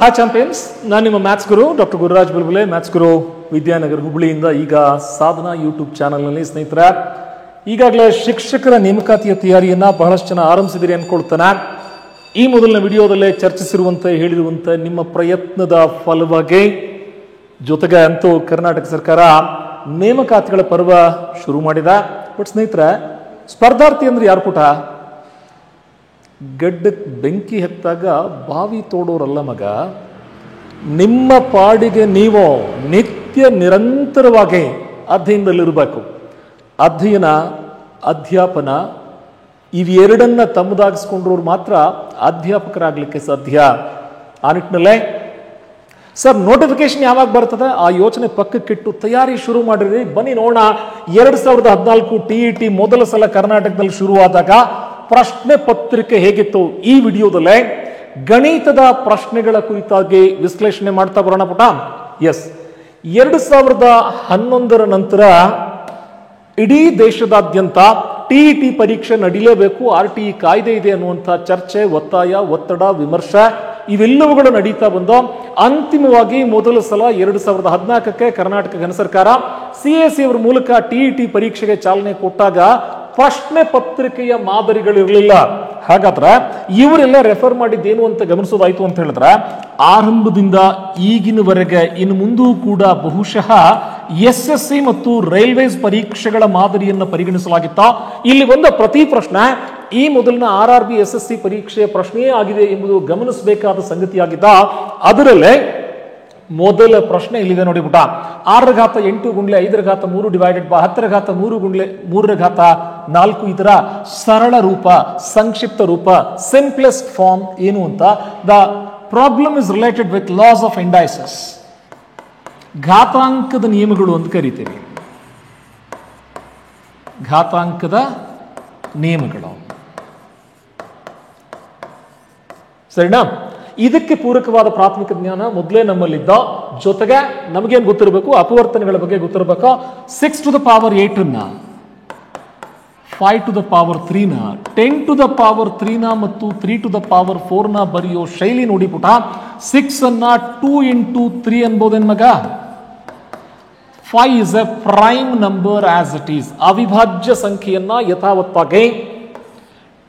Hi champions, ನಾನು ನಿಮ್ಮ maths ಗುರು doctor Gururaj ಬಲ್ಬುಲೆ, maths ಗುರು ವಿದ್ಯಾನಗರ ಹುಬ್ಬಳ್ಳಿಯಿಂದ. ಈಗ ಸಾಧನಾ ಯೂಟ್ಯೂಬ್ ಚಾನಲ್ನಲ್ಲಿ ಸ್ನೇಹಿತರೆ ಈಗಾಗಲೇ ಶಿಕ್ಷಕರ ನೇಮಕಾತಿಯ ತಯಾರಿಯನ್ನು ಬಹಳಷ್ಟು ಜನ ಆರಂಭಿಸಿದಿರಿ ಅಂದ್ಕೊಳ್ತಾನೆ. ಈ ಮೊದಲಿನ ವಿಡಿಯೋದಲ್ಲೇ ಚರ್ಚಿಸಿರುವಂತೆ ಹೇಳಿರುವಂತೆ ನಿಮ್ಮ ಪ್ರಯತ್ನದ ಫಲವಾಗಿ ಜೊತೆಗೆ ಅಂತೂ ಕರ್ನಾಟಕ ಸರ್ಕಾರ ನೇಮಕಾತಿಗಳ ಪರ್ವ ಶುರು ಮಾಡಿದ. ಬಟ್ ಸ್ನೇಹಿತರೆ, ಸ್ಪರ್ಧಾರ್ಥಿ ಅಂದ್ರೆ ಯಾರು ಪುಟ? ಗಡ್ಡಕ್ಕೆ ಬೆಂಕಿ ಹತ್ತಾಗ ಬಾವಿ ತೋಡೋರಲ್ಲ ಮಗ. ನಿಮ್ಮ ಪಾಡಿಗೆ ನೀವು ನಿತ್ಯ ನಿರಂತರವಾಗಿ ಅಧ್ಯಯನದಲ್ಲಿರಬೇಕು. ಅಧ್ಯಯನ, ಅಧ್ಯಾಪನ ಇವೆರಡನ್ನ ತಮ್ಮದಾಗಿಸ್ಕೊಂಡ್ರವ್ರು ಮಾತ್ರ ಅಧ್ಯಾಪಕರಾಗಲಿಕ್ಕೆ ಸಾಧ್ಯ. ಆ ನಿಟ್ಟಿನಲ್ಲೇ ಸರ್ ನೋಟಿಫಿಕೇಶನ್ ಯಾವಾಗ ಬರ್ತದೆ ಆ ಯೋಚನೆ ಪಕ್ಕಕ್ಕಿಟ್ಟು ತಯಾರಿ ಶುರು ಮಾಡಿರಿ. ಬನ್ನಿ ನೋಡೋಣ. 2014 TET ಮೊದಲ ಸಲ ಕರ್ನಾಟಕದಲ್ಲಿ ಶುರುವಾದಾಗ ಪ್ರಶ್ನೆ ಪತ್ರಿಕೆ ಹೇಗಿತ್ತು ಈ ವಿಡಿಯೋದಲ್ಲೇ ಗಣಿತದ ಪ್ರಶ್ನೆಗಳ ಕುರಿತಾಗಿ ವಿಶ್ಲೇಷಣೆ ಮಾಡ್ತಾ ಬರೋಣ ಪುಟ. ಎಸ್, 2011 ನಂತರ ಇಡೀ ದೇಶದಾದ್ಯಂತ TET ಪರೀಕ್ಷೆ ನಡೀಲೇಬೇಕು, RTE ಕಾಯ್ದೆ ಇದೆ ಅನ್ನುವಂಥ ಚರ್ಚೆ, ಒತ್ತಾಯ, ಒತ್ತಡ, ವಿಮರ್ಶೆ ಇವೆಲ್ಲವುಗಳು ನಡೀತಾ ಬಂದು ಅಂತಿಮವಾಗಿ ಮೊದಲ ಸಲ 2014ಕ್ಕೆ ಕರ್ನಾಟಕ ಘನ ಸರ್ಕಾರ CAC ಅವರ ಮೂಲಕ TET ಪರೀಕ್ಷೆಗೆ ಚಾಲನೆ ಕೊಟ್ಟಾಗ ಪ್ರಶ್ನೆ ಪತ್ರಿಕೆಯ ಮಾದರಿಗಳಿರಲಿಲ್ಲ. ಹಾಗಾದ್ರೆ ಇವರೆಲ್ಲ ರೆಫರ್ ಮಾಡಿದ್ದೇನು ಅಂತ ಗಮನಿಸೋದಾಯ್ತು ಅಂತ ಹೇಳಿದ್ರೆ, ಆರಂಭದಿಂದ ಈಗಿನವರೆಗೆ ಇನ್ನು ಮುಂದೂ ಕೂಡ ಬಹುಶಃ SSC ಮತ್ತು ರೈಲ್ವೇಸ್ ಪರೀಕ್ಷೆಗಳ ಮಾದರಿಯನ್ನು ಪರಿಗಣಿಸಲಾಗಿತ್ತ. ಇಲ್ಲಿ ಒಂದು ಪ್ರತಿ ಪ್ರಶ್ನೆ ಈ ಮೊದಲಿನ RRB SSC ಪರೀಕ್ಷೆಯ ಪ್ರಶ್ನೆಯೇ ಆಗಿದೆ ಎಂಬುದು ಗಮನಿಸಬೇಕಾದ ಸಂಗತಿಯಾಗಿದ್ದ. ಅದರಲ್ಲೇ ಮೊದಲ ಪ್ರಶ್ನೆ ಇಲ್ಲಿದೆ ನೋಡಿ ಪುಟ. 6⁻8 × 5⁻3 ಡಿವೈಡೆಡ್ ಬೈ 10⁻3 × 3⁴ ಇದರ ಸರಳ ರೂಪ, ಸಂಕ್ಷಿಪ್ತ ರೂಪ, ಸಿಂಪ್ಲೆಸ್ಟ್ ಫಾರ್ಮ್ ಏನು ಅಂತ. The problem is related with laws of indices. ಘಾತಾಂಕದ ನಿಯಮಗಳು ಅಂತ ಕರಿತೀವಿ. ಘಾತಾಂಕದ ನಿಯಮಗಳು ಸರಿನಾ? ಇದಕ್ಕೆ ಪೂರಕವಾದ ಪ್ರಾಥಮಿಕ ಜ್ಞಾನ ಮೊದಲೇ ನಮ್ಮಲ್ಲಿದ್ದ. ಜೊತೆಗೆ ನಮಗೇನು ಗೊತ್ತಿರಬೇಕು? ಅಪವರ್ತನಗಳ ಬಗ್ಗೆ ಗೊತ್ತಿರಬೇಕು. 6⁸ ನ 5⁻3 ನ 10⁻3 ಮತ್ತು 3⁴ ನ ಬರೆಯೋ ಶೈಲಿ ನೋಡಿ ಪುಟ. 6 ಅನ್ನ 2 × 3 ಅನ್ಬೋದೇನ್ ಮಗ? 5 is a prime number as it is. ಅವಿಭಾಜ್ಯ ಸಂಖ್ಯೆಯನ್ನ ಯಥಾವತ್ತಾಗಿ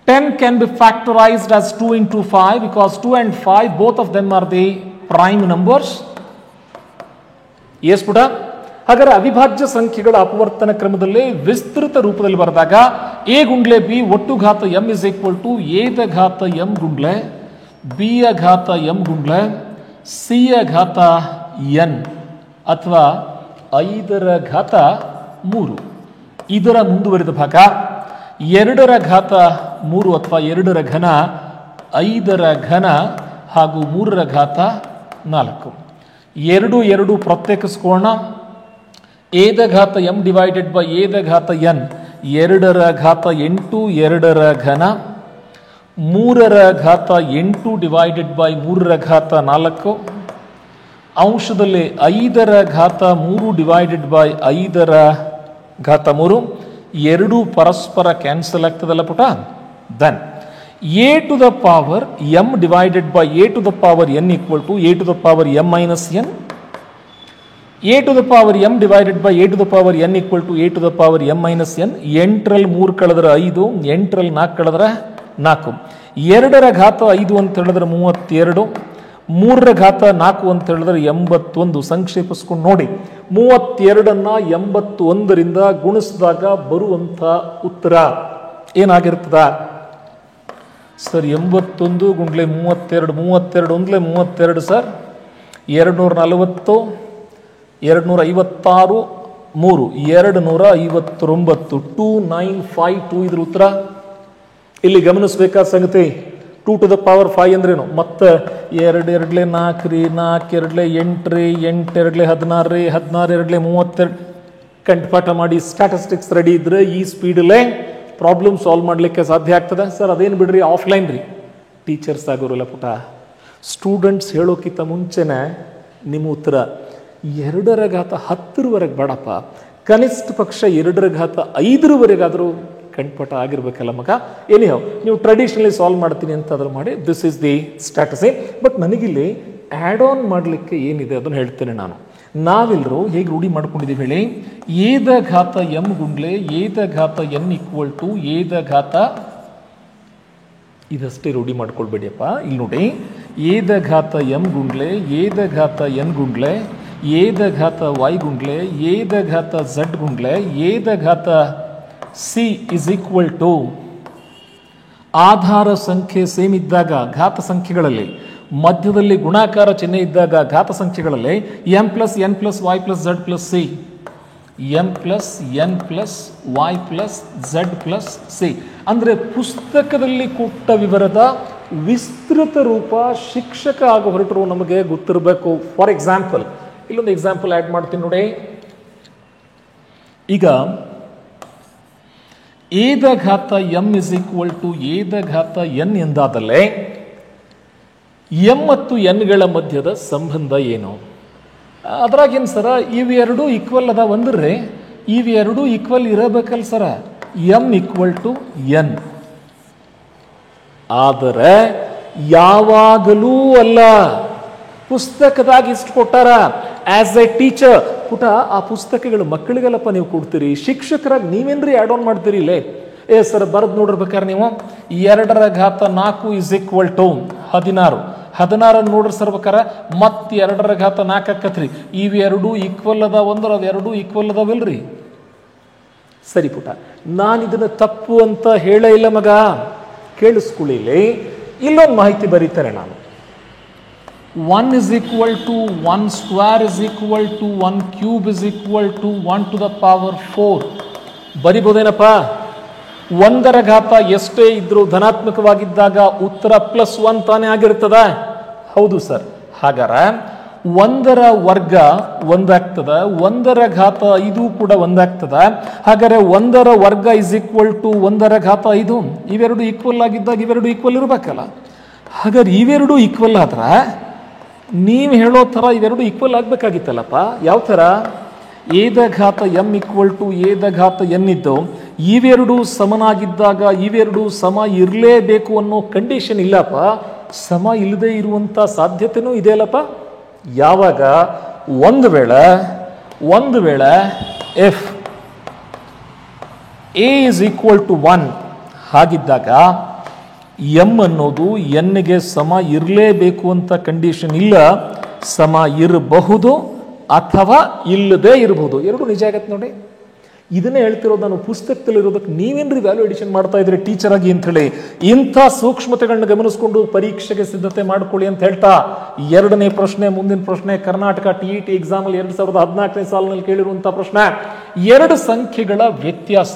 10 can be factorized as 2 × 5 because 2 and 5 both of them are the prime numbers. yes ಪುಟ. ಹಾಗಾದ್ರೆ ಅವಿಭಾಜ್ಯ ಸಂಖ್ಯೆಗಳ ಅಪವರ್ತನ ಕ್ರಮದಲ್ಲಿ ವಿಸ್ತೃತ ರೂಪದಲ್ಲಿ ಬರೆದಾಗ a × b ಒಟ್ಟು ಘಾತ m is equal to a the ಘಾತ m × b ಯ ಘಾತ m × c ಯ ಘಾತ n ಅಥವಾ 5⁻3. ಇದರ ಮುಂದುವರಿದ ಭಾಗ 2⁻3 ಅಥವಾ 2ರ ಘನ, 5ರ ಘನ ಹಾಗೂ 3ರ ಘಾತ 4. 2 ಪ್ರತ್ಯೇಕಿಸ್ಕೋಣ. a ದ ಘಾತ m divided by a the ಘಾತ n 2ರ ಘಾತ 8, 2ರ ಘನ, 3ರ ಘಾತ 8 ಡಿವೈಡೆಡ್ ಬೈ 3ರ ಘಾತ 4. ಅಂಶದಲ್ಲಿ 5ರ ಘಾತ 3 ಡಿವೈಡೆಡ್ ಬೈ 5ರ ಘಾತ 3. 2 ಪರಸ್ಪರ ಕ್ಯಾನ್ಸಲ್ ಆಗ್ತದಲ್ಲ ಪುಟ. Then a⁻m divided by a⁻n equal to a⁻m - n. a⁻m divided by a⁻n equal to a⁻m - n. 8ರಲ್ಲಿ 3 ಕಳೆದ್ರೆ 5, 8ರಲ್ಲಿ 4 ಕಳೆದ್ರೆ 4. 2ರ ಘಾತ 5 ಅಂತ ಹೇಳಿದ್ರೆ 32, 3ರ ಘಾತ 4 ಅಂತ ಹೇಳಿದ್ರೆ 81. ಸಂಕ್ಷೇಪಿಸ್ಕೊಂಡು ನೋಡಿ, 32ಅನ್ನ 81ರಿಂದ ಗುಣಿಸಿದಾಗ ಬರುವಂತ ಉತ್ತರ ಏನಾಗಿರ್ತದ ಸರ್? 81 × 32, 32 ಒಂದ್ಲೆ 32 ಸರ್. 240, 256, 3 259. 2952 ಇದ್ರ ಉತ್ತರ. ಇಲ್ಲಿ ಗಮನಿಸಬೇಕಾದ ಸಂಗತಿ 2⁵ ಅಂದ್ರೇನು? ಮತ್ತೆ 2 2 4 4 2 8 8 2 16 16 2 32 ಕಂಠಪಾಠ ಮಾಡಿ ಸ್ಟ್ಯಾಟಿಸ್ಟಿಕ್ಸ್ ರೆಡಿ ಇದ್ರೆ ಈ ಸ್ಪೀಡಲ್ಲೇ ಪ್ರಾಬ್ಲಮ್ ಸಾಲ್ವ್ ಮಾಡಲಿಕ್ಕೆ ಸಾಧ್ಯ ಆಗ್ತದೆ. ಸರ್ ಅದೇನು ಬಿಡ್ರಿ, ಆಫ್ಲೈನ್ ರೀ. ಟೀಚರ್ಸ್ ಆಗೋರಲ್ಲ ಪುಟ, ಸ್ಟೂಡೆಂಟ್ಸ್ ಹೇಳೋಕ್ಕಿಂತ ಮುಂಚೆನೆ ನಿಮ್ಮ ಉತ್ತರ 2ರ ಘಾತ 10ರವರೆಗೆ ಬೇಡಪ್ಪ, ಕನಿಷ್ಠ ಪಕ್ಷ 2ರ ಘಾತ 5ರವರೆಗಾದರೂ ಕಂಠಪಾಠ ಆಗಿರ್ಬೇಕಲ್ಲ ಮಗ. ಎನಿಹೌ ನೀವು ಟ್ರೆಡಿಷನಲಿ ಸಾಲ್ವ್ ಮಾಡ್ತೀನಿ ಅಂತ ಅದ್ರ ಮಾಡಿ this is the strategy. But ನನಗಿಲ್ಲಿ ಆ್ಯಡ್ ಆನ್ ಮಾಡಲಿಕ್ಕೆ ಏನಿದೆ ಅದನ್ನು ಹೇಳ್ತೇನೆ ನಾನು. ನಾವೆಲ್ಲರೂ ಹೇಗೆ ರೂಢಿ ಮಾಡ್ಕೊಂಡಿದ್ದೀವಿ ಹೇಳಿ, ಏದ ಘಾತ ಎಂ ಗುಂಡ್ಲೆ ಏದ ಘಾತ ಎನ್ ಈಕ್ವಲ್ ಟು ಏದ ಘಾತ, ಇದಷ್ಟೇ ರೂಢಿ ಮಾಡ್ಕೊಳ್ಬೇಡಿಯಪ್ಪ. ಇಲ್ಲಿ ನೋಡಿ, ಏದ ಘಾತ ಎಂ ಗುಂಡ್ಲೆ ಏದ ಘಾತ ಎನ್ ಗುಂಡ್ಲೆ ಏದ ಘಾತ ವೈ ಗುಂಡ್ಲೆ ಏದ ಘಾತ ಝಡ್ ಗುಂಡ್ಲೆ ಏದ ಘಾತ ಸಿ ಇಸ್ ಈಕ್ವಲ್ ಟು, ಆಧಾರ ಸಂಖ್ಯೆ ಸೇಮ್ ಇದ್ದಾಗ ಘಾತ ಸಂಖ್ಯೆಗಳಲ್ಲಿ, ಮಧ್ಯದಲ್ಲಿ ಗುಣಾಕಾರ ಚಿಹ್ನೆ ಇದ್ದಾಗ ಘಾತ ಸಂಖ್ಯೆಗಳಲ್ಲಿ M plus N plus Y plus Z plus C, M plus N plus Y plus Z plus C. ಅಂದರೆ ಪುಸ್ತಕದಲ್ಲಿ ಕೊಟ್ಟ ವಿವರದ ವಿಸ್ತೃತ ರೂಪ ಶಿಕ್ಷಕ ಆಗ ಹೊರಟರು ನಮಗೆ ಗೊತ್ತಿರಬೇಕು. ಫಾರ್ ಎಕ್ಸಾಂಪಲ್, ಇಲ್ಲೊಂದು ಎಕ್ಸಾಂಪಲ್ ಆ್ಯಡ್ ಮಾಡ್ತೀನಿ ನೋಡಿ. ಈಗ ಏದ ಘಾತ ಎಂ ಇಸ್ ಈಕ್ವಲ್ ಟು ಏದ ಘಾತ ಎನ್ ಎಂದಾದಲ್ಲೇ ಎಂ ಮತ್ತು ಎನ್ಗಳ ಮಧ್ಯದ ಸಂಬಂಧ ಏನು? ಅದ್ರಾಗೇನು ಸರ, ಇವೆರಡು ಈಕ್ವಲ್ ಅದ ಒಂದ್ರೆ ಇವೆರಡು ಈಕ್ವಲ್ ಇರಬೇಕಲ್ಲ ಸರ, ಎಂ ಈಕ್ವಲ್ ಟು ಎನ್. ಆದರೆ ಯಾವಾಗಲೂ ಅಲ್ಲ. ಪುಸ್ತಕದಾಗ ಇಷ್ಟು ಕೊಟ್ಟಾರ. ಆಸ್ ಎ ಟೀಚರ್ ಪುಟ ಆ ಪುಸ್ತಕಗಳು ಮಕ್ಕಳಿಗೆಲ್ಲಪ್ಪ ನೀವು ಕೊಡ್ತೀರಿ, ಶಿಕ್ಷಕರಾಗಿ ನೀವೇನ್ರಿ ಆ್ಯಡ್ ಆನ್ ಮಾಡ್ತೀರಿ ಇಲ್ಲೇ? ಸರ್ ಬರೆದು ನೋಡಿರ್ಬೇಕಾದ್ರೆ ನೀವು 2 ಘಾತ 4 ಇಸ್ ಈಕ್ವಲ್ ಟು 16, 16 ನೋಡ್ರಿ ಸರ್ ಬೇಕಾರೆ ಮತ್ತೆ 2 ಘಾತ 4 ಆಕತ್ರಿ. ಇವೆರಡು ಈಕ್ವಲ್ ಅದಾವ ಅಂದ್ರೆ ಅವೆರಡು ಈಕ್ವಲ್ ಅದಾವಲ್ರಿ? ಸರಿ ಪುಟ, ನಾನು ಇದನ್ನ ತಪ್ಪು ಅಂತ ಹೇಳೇ ಇಲ್ಲ ಮಗ, ಕೇಳಿಸ್ಕೊಳ್ಳಿ. ಇಲ್ಲೊಂದು ಮಾಹಿತಿ ಬರೀತಾರೆ ನಾನು. 1 is equal to 1 square is equal to 1 cube is equal to 1 to the power 4. ಬರಿಬೋದೇನಪ್ಪ? 1ರ ಘಾತ ಎಷ್ಟೇ ಇದ್ರೂ ಧನಾತ್ಮಕವಾಗಿದ್ದಾಗ ಉತ್ತರ +1 ತಾನೇ ಆಗಿರ್ತದ? ಹೌದು ಸರ್. ಹಾಗಾದ್ರೆ 1ರ ವರ್ಗ 1 ಆಗ್ತದ, 1ರ ಘಾತ 5 ಕೂಡ 1 ಆಗ್ತದ. ಹಾಗಾದ್ರೆ 1ರ ವರ್ಗ ಇಸ್ ಈಕ್ವಲ್ ಟು 1ರ ಘಾತ 5. ಇವೆರಡು ಈಕ್ವಲ್ ಆಗಿದ್ದಾಗ ಇವೆರಡು ಈಕ್ವಲ್ ಇರಬೇಕಲ್ಲ. ಹಾಗಾದ್ರೆ ಇವೆರಡು ಈಕ್ವಲ್ ಆದ್ರ ನೀವು ಹೇಳೋ ಥರ ಇವೆರಡು ಈಕ್ವಲ್ ಆಗಬೇಕಾಗಿತ್ತಲ್ಲಪ್ಪ. ಯಾವ ಥರ? ಏದ ಘಾತ ಎಂ ಈಕ್ವಲ್ ಟು ಏದ ಘಾತ ಎನ್ ಇದ್ದು ಇವೆರಡು ಸಮನಾಗಿದ್ದಾಗ ಇವೆರಡು ಸಮ ಇರಲೇಬೇಕು ಅನ್ನೋ ಕಂಡೀಷನ್ ಇಲ್ಲಪ್ಪ. ಸಮ ಇಲ್ಲದೆ ಇರುವಂಥ ಸಾಧ್ಯತೆನೂ ಇದೆಯಲ್ಲಪ್ಪ. ಯಾವಾಗ? ಒಂದು ವೇಳೆ F A is equal to 1 ಹಾಗಿದ್ದಾಗ ಎಂ ಅನ್ನೋದು ಎನ್ಗೆ ಸಮ ಇರಲೇಬೇಕು ಅಂತ ಕಂಡೀಷನ್ ಇಲ್ಲ. ಸಮ ಇರಬಹುದು ಅಥವಾ ಇಲ್ಲದೆ ಇರಬಹುದು, ಎರಡು ನಿಜ ಆಗತ್ತೆ ನೋಡಿ. ಇದನ್ನೇ ಹೇಳ್ತಿರೋದು ನಾನು. ಪುಸ್ತಕದಲ್ಲಿರೋದಕ್ಕೆ ನೀವೇನ್ರಿ ವ್ಯಾಲ್ಯೂ ಎಡಿಷನ್ ಮಾಡ್ತಾ ಇದ್ರಿ ಟೀಚರ್ ಆಗಿ ಅಂತ ಹೇಳಿ. ಇಂಥ ಸೂಕ್ಷ್ಮತೆಗಳನ್ನ ಗಮನಿಸ್ಕೊಂಡು ಪರೀಕ್ಷೆಗೆ ಸಿದ್ಧತೆ ಮಾಡ್ಕೊಳ್ಳಿ ಅಂತ ಹೇಳ್ತಾ, 2ನೇ ಪ್ರಶ್ನೆ, ಮುಂದಿನ ಪ್ರಶ್ನೆ ಕರ್ನಾಟಕ TET ಎಕ್ಸಾಮ್ ಅಲ್ಲಿ 2014ನೇ ಸಾಲಿನಲ್ಲಿ ಕೇಳಿರುವಂಥ ಪ್ರಶ್ನೆ. 2 ಸಂಖ್ಯೆಗಳ ವ್ಯತ್ಯಾಸ,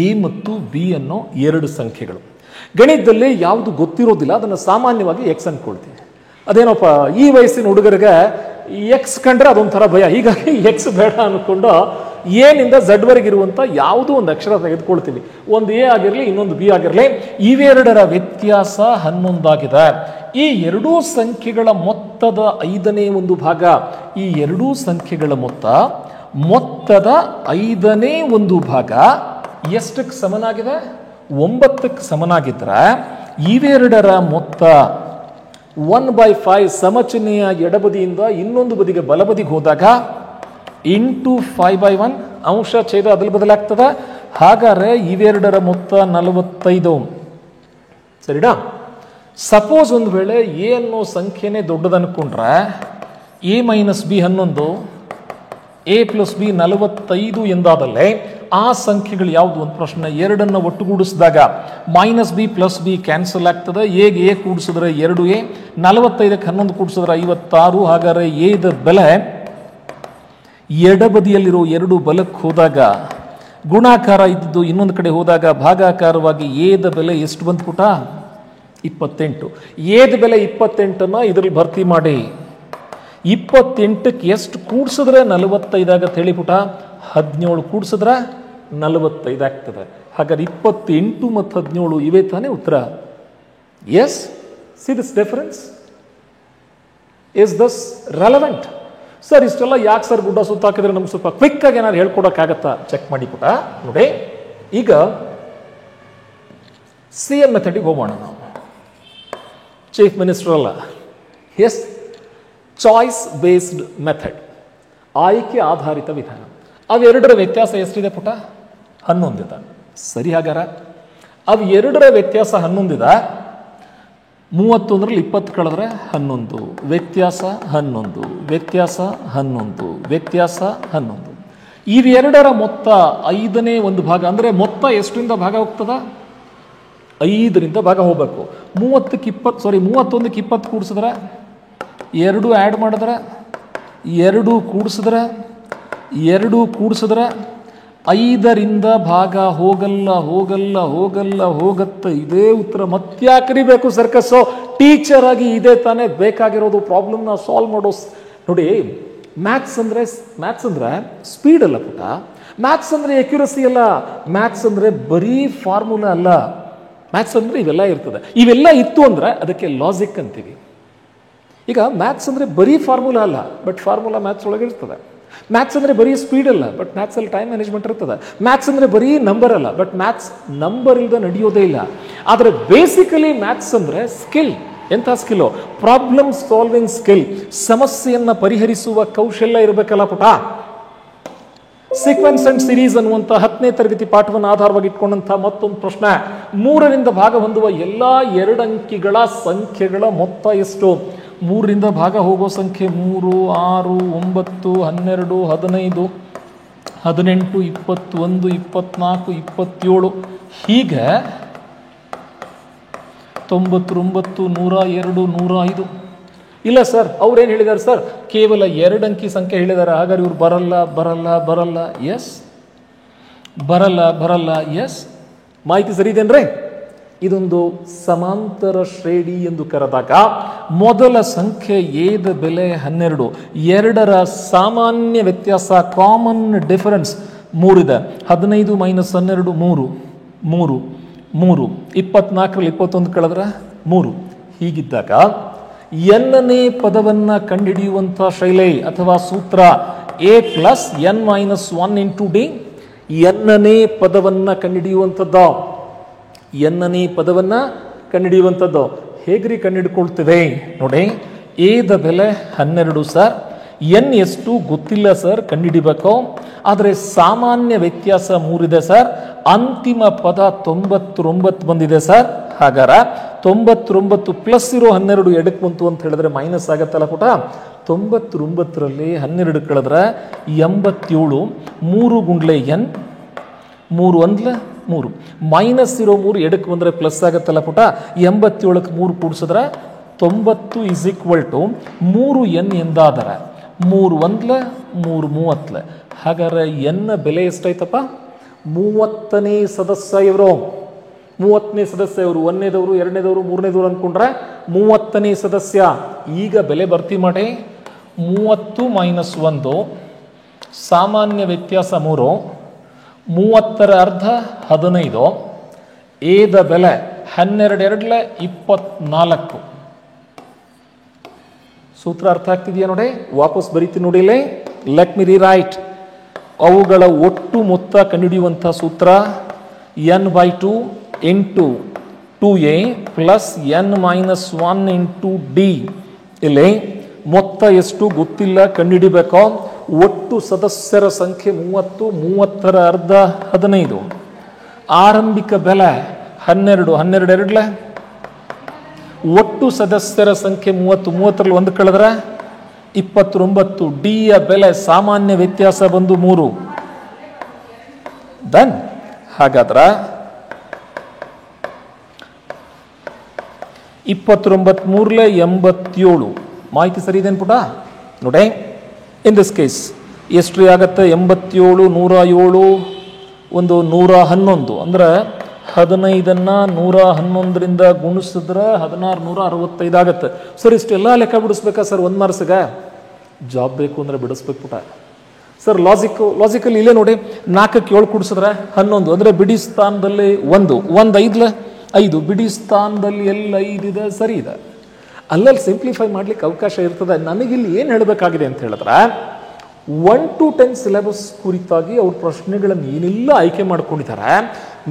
ಎ ಮತ್ತು ಬಿ ಅನ್ನೋ 2 ಸಂಖ್ಯೆಗಳು. ಗಣಿತದಲ್ಲಿ ಯಾವುದು ಗೊತ್ತಿರೋದಿಲ್ಲ ಅದನ್ನು ಸಾಮಾನ್ಯವಾಗಿ ಎಕ್ಸ್ ಅನ್ಕೊಳ್ತೀವಿ. ಅದೇನಪ್ಪ, ಈ ವಯಸ್ಸಿನ ಹುಡುಗರಿಗೆ ಎಕ್ಸ್ ಕಂಡ್ರೆ ಅದೊಂಥರ ಭಯ. ಹೀಗಾಗಿ ಎಕ್ಸ್ ಬೇಡ ಅನ್ಕೊಂಡು ಎನಿಂದ ಝಡ್ ವರೆಗೆ ಇರುವಂಥ ಯಾವುದೋ ಒಂದು ಅಕ್ಷರ ತೆಗೆದುಕೊಳ್ತೀವಿ. ಒಂದು ಎ ಆಗಿರಲಿ, ಇನ್ನೊಂದು ಬಿ ಆಗಿರಲಿ. ಇವೆರಡರ ವ್ಯತ್ಯಾಸ 11 ಆಗಿದೆ. ಈ 2 ಸಂಖ್ಯೆಗಳ ಮೊತ್ತದ 5ನೇ ಒಂದು ಭಾಗ. ಈ 2 ಸಂಖ್ಯೆಗಳ ಮೊತ್ತದ 5ನೇ ಒಂದು ಭಾಗ ಎಷ್ಟಕ್ಕೆ ಸಮನಾಗಿದೆ? 9ಕ್ಕೆ ಸಮನಾಗಿದ್ರೆ ಇವೆರಡರ ಮೊತ್ತ 1/5 ಸಮಚಿಹ್ನೆಯ ಎಡಬದಿಯಿಂದ ಇನ್ನೊಂದು ಬದಿಗೆ ಬಲಬದಿಗೆ ಹೋದಾಗ ಇಂಟು 5/1 ಅಂಶ ಛೇದ ಅದಲ್ ಬದಲಾಗ್ತದೆ. ಹಾಗಾದ್ರೆ ಇವೆರಡರ ಮೊತ್ತ 45. ಸರಿನಾ? ಸಪೋಸ್ ಒಂದು ವೇಳೆ ಎ ಅನ್ನೋ ಸಂಖ್ಯೆನೇ ದೊಡ್ಡದನ್ಕೊಂಡ್ರೆ A minus B 11, A plus B 45 ಎಂದಾದಲ್ಲೇ ಆ ಸಂಖ್ಯೆಗಳು ಯಾವುದು ಒಂದು ಪ್ರಶ್ನೆ. 2ಅನ್ನು ಒಟ್ಟುಗೂಡಿಸಿದಾಗ minus B plus B cancel ಆಗ್ತದೆ. ಎಗೆ ಎ ಕೂಡಿಸಿದ್ರೆ 2a, 45ಕ್ಕೆ 11 ಕೂಡಿಸಿದ್ರೆ 56. ಹಾಗಾದ್ರೆ ಎದ ಬೆಲೆ ಎಡಬದಿಯಲ್ಲಿರೋ 2 ಬಲಕ್ಕೆ ಹೋದಾಗ ಗುಣಾಕಾರ ಇದ್ದು ಇನ್ನೊಂದು ಕಡೆ ಹೋದಾಗ ಭಾಗಾಕಾರವಾಗಿ ಎದ ಬೆಲೆ ಎಷ್ಟು ಬಂತು ಪುಟ? 28. ಎದ ಬೆಲೆ 28ಅನ್ನ ಇದರಲ್ಲಿ ಭರ್ತಿ ಮಾಡಿ 28ಕ್ಕೆ ಎಷ್ಟು ಕೂಡಿಸಿದ್ರೆ 45 ಆಗತ್ತೆ ಹೇಳಿ ಪುಟ? 17 ಕೂಡಿಸಿದ್ರೆ 45 ಆಗ್ತದೆ. ಹಾಗಾದ್ರೆ 28 ಮತ್ತು 17 ಇವೇ ತಾನೇ ಉತ್ತರ. Yes, see this difference is this relevant? Sir ಇಷ್ಟೆಲ್ಲ ಯಾಕೆ ಸರ್ ಗುಡ್ಡ ಸುತ್ತಾಕಿದ್ರೆ ನಮ್ಗೆ ಸ್ವಲ್ಪ ಕ್ವಿಕ್ ಆಗಿ ಏನಾದ್ರು ಹೇಳ್ಕೊಡಕ್ಕಾಗತ್ತಾ? ಚೆಕ್ ಮಾಡಿ ಪುಟ. ನೋಡಿ, ಈಗ CM ಮೆಥಡಿಗೆ ಹೋಗೋಣ ನಾವು. ಚೀಫ್ ಮಿನಿಸ್ಟರ್ ಅಲ್ಲ, ಎಸ್, ಚಾಯ್ಸ್ ಬೇಸ್ಡ್ ಮೆಥಡ್, ಆಯ್ಕೆ ಆಧಾರಿತ ವಿಧಾನ. ಅವೆರಡರ ವ್ಯತ್ಯಾಸ ಎಷ್ಟಿದೆ ಪುಟ? 11 ಇದೆ. ಸರಿ, ಹಾಗಾರ ಅವು ಎರಡರ ವ್ಯತ್ಯಾಸ 11 ಇದೆ. 31ರಲ್ಲಿ 20 ಕಳೆದ್ರೆ 11, ವ್ಯತ್ಯಾಸ 11, ವ್ಯತ್ಯಾಸ 11, ವ್ಯತ್ಯಾಸ 11. ಇವೆರಡರ ಮೊತ್ತ 5ನೇ ಒಂದು ಭಾಗ. ಅಂದರೆ ಮೊತ್ತ ಎಷ್ಟರಿಂದ ಭಾಗ ಹೋಗ್ತದ? 5ರಿಂದ ಭಾಗ ಹೋಗ್ಬೇಕು. 31ಕ್ಕೆ 20 ಕೂಡಿಸಿದ್ರೆ, 2 ಆ್ಯಡ್ ಮಾಡಿದ್ರೆ, 2 ಕೂಡಿಸಿದ್ರೆ, 2 ಕೂಡಿಸಿದ್ರೆ 5ರಿಂದ ಭಾಗ ಹೋಗಲ್ಲ, ಹೋಗಲ್ಲ, ಹೋಗಲ್ಲ, ಹೋಗತ್ತೆ. ಇದೇ ಉತ್ತರ. ಮತ್ತ್ಯಾಕೆ ಬೇಕು ಸರ್ಕಸ್ಸು? ಟೀಚರ್ ಆಗಿ ಇದೇ ತಾನೇ ಬೇಕಾಗಿರೋದು. ಪ್ರಾಬ್ಲಮ್ನ ಸಾಲ್ವ್ ಮಾಡೋ. ನೋಡಿ, ಮ್ಯಾಥ್ಸ್ ಅಂದರೆ ಸ್ಪೀಡ್ ಅಲ್ಲ ಪುಟ. ಮ್ಯಾಥ್ಸ್ ಅಂದರೆ ಎಕ್ಯುರಸಿ ಅಲ್ಲ. ಮ್ಯಾಥ್ಸ್ ಅಂದರೆ ಬರೀ ಫಾರ್ಮುಲಾ ಅಲ್ಲ. ಮ್ಯಾಥ್ಸ್ ಅಂದರೆ ಇವೆಲ್ಲ ಇರ್ತದೆ. ಇವೆಲ್ಲ ಇತ್ತು ಅಂದರೆ ಅದಕ್ಕೆ ಲಾಜಿಕ್ ಅಂತೀವಿ. ಈಗ ಮ್ಯಾಥ್ಸ್ ಅಂದರೆ ಬರೀ ಫಾರ್ಮುಲಾ ಅಲ್ಲ, ಬಟ್ ಫಾರ್ಮುಲಾ ಮ್ಯಾಥ್ಸ್ ಒಳಗೆ ಇರ್ತದೆ. ಮ್ಯಾಥ್ಸ್ ಅಂದರೆ ಬರೀ ಸ್ಪೀಡ್ ಅಲ್ಲ, ಬಟ್ ಮ್ಯಾಥ್ಸಲ್ಲಿ ಟೈಮ್ ಮ್ಯಾನೇಜ್ಮೆಂಟ್ ಇರ್ತದೆ. ಮ್ಯಾಥ್ಸ್ ಅಂದರೆ ಬರೀ ನಂಬರ್ ಅಲ್ಲ, ಬಟ್ ಮ್ಯಾಥ್ಸ್ ನಂಬರ್ ಇಲ್ಲದೆ ನಡೆಯೋದೇ ಇಲ್ಲ. ಆದರೆ ಬೇಸಿಕಲಿ ಮ್ಯಾಥ್ಸ್ ಅಂದರೆ ಸ್ಕಿಲ್. ಎಂಥ ಸ್ಕಿಲ್ಲು? Problem solving skill. ಸಮಸ್ಯೆಯನ್ನು ಪರಿಹರಿಸುವ ಕೌಶಲ್ಯ ಇರಬೇಕಲ್ಲ ಪುಟ. ಸೀಕ್ವೆನ್ಸ್ ಅಂಡ್ ಸಿರೀಸ್ ಅನ್ನುವಂಥ 10ನೇ ತರಗತಿ ಪಾಠವನ್ನು ಆಧಾರವಾಗಿ ಇಟ್ಕೊಂಡಂಥ ಮತ್ತೊಂದು ಪ್ರಶ್ನೆ. 3ರಿಂದ ಭಾಗ ಹೊಂದುವ ಎಲ್ಲ 2 ಅಂಕಿಗಳ ಸಂಖ್ಯೆಗಳ ಮೊತ್ತ ಎಷ್ಟು? 3ರಿಂದ ಭಾಗ ಹೋಗೋ ಸಂಖ್ಯೆ 3, 6, 9, 12, 15, 18, 21, 24, 27. ಹೀಗೆ 99, 102, 105. ಇಲ್ಲ ಸರ್, ಅವ್ರೇನು ಹೇಳಿದ್ದಾರೆ ಸರ್? ಕೇವಲ 2 ಅಂಕಿ ಸಂಖ್ಯೆ ಹೇಳಿದ್ದಾರೆ. ಹಾಗಾದ್ರೆ ಇವ್ರು ಬರಲ್ಲ, ಬರಲ್ಲ, ಬರಲ್ಲ. ಎಸ್, ಬರಲ್ಲ, ಎಸ್. ಮಾಹಿತಿ ಸರಿ ಇದೆನ್ರಿ? ಇದೊಂದು ಸಮಾಂತರ ಶ್ರೇಣಿ ಎಂದು ಕರೆದಾಗ ಮೊದಲ ಸಂಖ್ಯೆ ಎದ ಬೆಲೆ 12, 2ರ ಸಾಮಾನ್ಯ ವ್ಯತ್ಯಾಸ ಕಾಮನ್ ಡಿಫರೆನ್ಸ್ 3 ಇದೆ. 15 - 12 3, 3, 3. 24ರಲ್ಲಿ 21 ಕಳೆದ್ರೆ 3. ಹೀಗಿದ್ದಾಗ ಎನ್ನನೇ ಪದವನ್ನ ಕಂಡುಹಿಡಿಯುವಂಥ ಶೈಲಿ ಅಥವಾ ಸೂತ್ರ a + n - 1 × d. ಎನ್ನನೇ ಪದವನ್ನ ಕಂಡುಹಿಡಿಯುವಂಥದ್ದು. ಎನ್ನನೇ ಪದವನ್ನ ಕಂಡುಹಿಡಿಯುವಂಥದ್ದು ಹೇಗ್ರಿ ಕಂಡುಹಿಡ್ಕೊಳ್ತೇವೆ ನೋಡಿ. ಎದ ಬೆಲೆ 12 ಸರ್. ಎನ್ ಎಷ್ಟು ಗೊತ್ತಿಲ್ಲ ಸರ್, ಕಂಡುಹಿಡಿಬೇಕು. ಆದರೆ ಸಾಮಾನ್ಯ ವ್ಯತ್ಯಾಸ 3 ಇದೆ ಸರ್. ಅಂತಿಮ ಪದ 99 ಬಂದಿದೆ ಸರ್. ಹಾಗಾರ 99 ಪ್ಲಸ್ ಇರೋ 12 ಎಡಕ್ಕೆ ಬಂತು ಅಂತ ಹೇಳಿದ್ರೆ ಮೈನಸ್ ಆಗತ್ತಲ್ಲ ಪುಟ. 99ರಲ್ಲಿ 12 ಕಳೆದ್ರೆ 87. 3 ಗುಂಡ್ಲೆ n, 3 1 3. ಮೈನಸ್ ಇರೋ 3 ಎಡಕ್ಕೆ ಬಂದರೆ ಪ್ಲಸ್ ಆಗತ್ತಲ್ಲ ಪುಟ. 87ಕ್ಕೆ 3 ಕೂಡಿಸಿದ್ರೆ 90 = 3n ಎಂದಾದರೆ 3 1 3 30. ಹಾಗಾದ್ರೆ ಎನ್ನ ಬೆಲೆ ಎಷ್ಟಾಯ್ತಪ್ಪ? 30ನೇ ಸದಸ್ಯ ಇವರು. 30ನೇ ಸದಸ್ಯ ಇವರು. 1ನೇದವರು, 2ನೇದವರು, 3ನೇದವರು ಅಂದ್ಕೊಂಡ್ರೆ 30ನೇ ಸದಸ್ಯ. ಈಗ ಬೆಲೆ ಭರ್ತಿ ಮಾಡಿ. 30 - 1 ಸಾಮಾನ್ಯ ವ್ಯತ್ಯಾಸ 3. 30ರ ಅರ್ಧ 15. ಎದ ಬೆಲೆ 12 2 24. ಸೂತ್ರ ಅರ್ಥ ಆಗ್ತಿದೆಯಾ ನೋಡಿ? ವಾಪಸ್ ಬರೀತೀನಿ ನೋಡಿ. Let me rewrite. ಅವುಗಳ ಒಟ್ಟು ಮೊತ್ತ ಕಂಡುಹಿಡಿಯುವಂಥ ಸೂತ್ರ n/2 × 2a + n - 1 × d. ಇಲ್ಲಿ ಮೊತ್ತ ಎಷ್ಟು ಗೊತ್ತಿಲ್ಲ, ಕಂಡುಹಿಡಿಬೇಕು. ಒಟ್ಟು ಸದಸ್ಯರ ಸಂಖ್ಯೆ 30, 30ರ ಅರ್ಧ 15. ಆರಂಭಿಕ ಬೆಲೆ 12, 12 2 ಒಟ್ಟು ಸದಸ್ಯರ ಸಂಖ್ಯೆ 30, 30ರಲ್ಲಿ 1 ಕಳೆದ್ರೆ 29. ಡಿಯ ಬೆಲೆ ಸಾಮಾನ್ಯ ವ್ಯತ್ಯಾಸ ಬಂದು 3. ಡನ್. ಹಾಗಾದ್ರೆ 29 3 87. ಮಾಹಿತಿ ಸರಿ ಇದೆ ಪುಟ ನೋಡಿ. ಇನ್ ದಿಸ್ ಕೇಸ್ ಎಷ್ಟು ಆಗತ್ತೆ? 87 107 ಒಂದು 111. ಅಂದ್ರೆ 15ನ್ನು 111ರಿಂದ ಗುಣಿಸಿದ್ರೆ 1665 ಆಗತ್ತೆ. ಸರ್ ಇಷ್ಟೆಲ್ಲ ಲೆಕ್ಕ ಬಿಡಿಸ್ಬೇಕಾ ಸರ್ 1 ಮಾರ್ಕ್ಸ್ಗೆ? ಜಾಬ್ ಬೇಕು ಅಂದರೆ ಬಿಡಿಸ್ಬೇಕು ಪುಟ. ಸರ್ ಲಾಜಿಕಲ್ ಇಲ್ಲೇ ನೋಡಿ. 4ಕ್ಕೆ 7 ಕೂಡಿಸಿದ್ರೆ 11. ಅಂದರೆ ಬಿಡಿ ಸ್ಥಾನದಲ್ಲಿ 1, 1 5. ಬಿಡಿ ಸ್ಥಾನದಲ್ಲಿ ಎಲ್ಲ 5 ಇದೆ, ಸರಿ ಇದೆ. ಅಲ್ಲಲ್ಲಿ ಸಿಂಪ್ಲಿಫೈ ಮಾಡ್ಲಿಕ್ಕೆ ಅವಕಾಶ ಇರ್ತದೆ. ನನಗಿಲ್ಲಿ ಏನು ಹೇಳಬೇಕಾಗಿದೆ ಅಂತ ಹೇಳಿದ್ರೆ 1 to 10 ಸಿಲೆಬಸ್ ಕುರಿತಾಗಿ ಅವ್ರ ಪ್ರಶ್ನೆಗಳನ್ನು ಏನೆಲ್ಲ ಆಯ್ಕೆ ಮಾಡ್ಕೊಂಡಿದ್ದಾರೆ.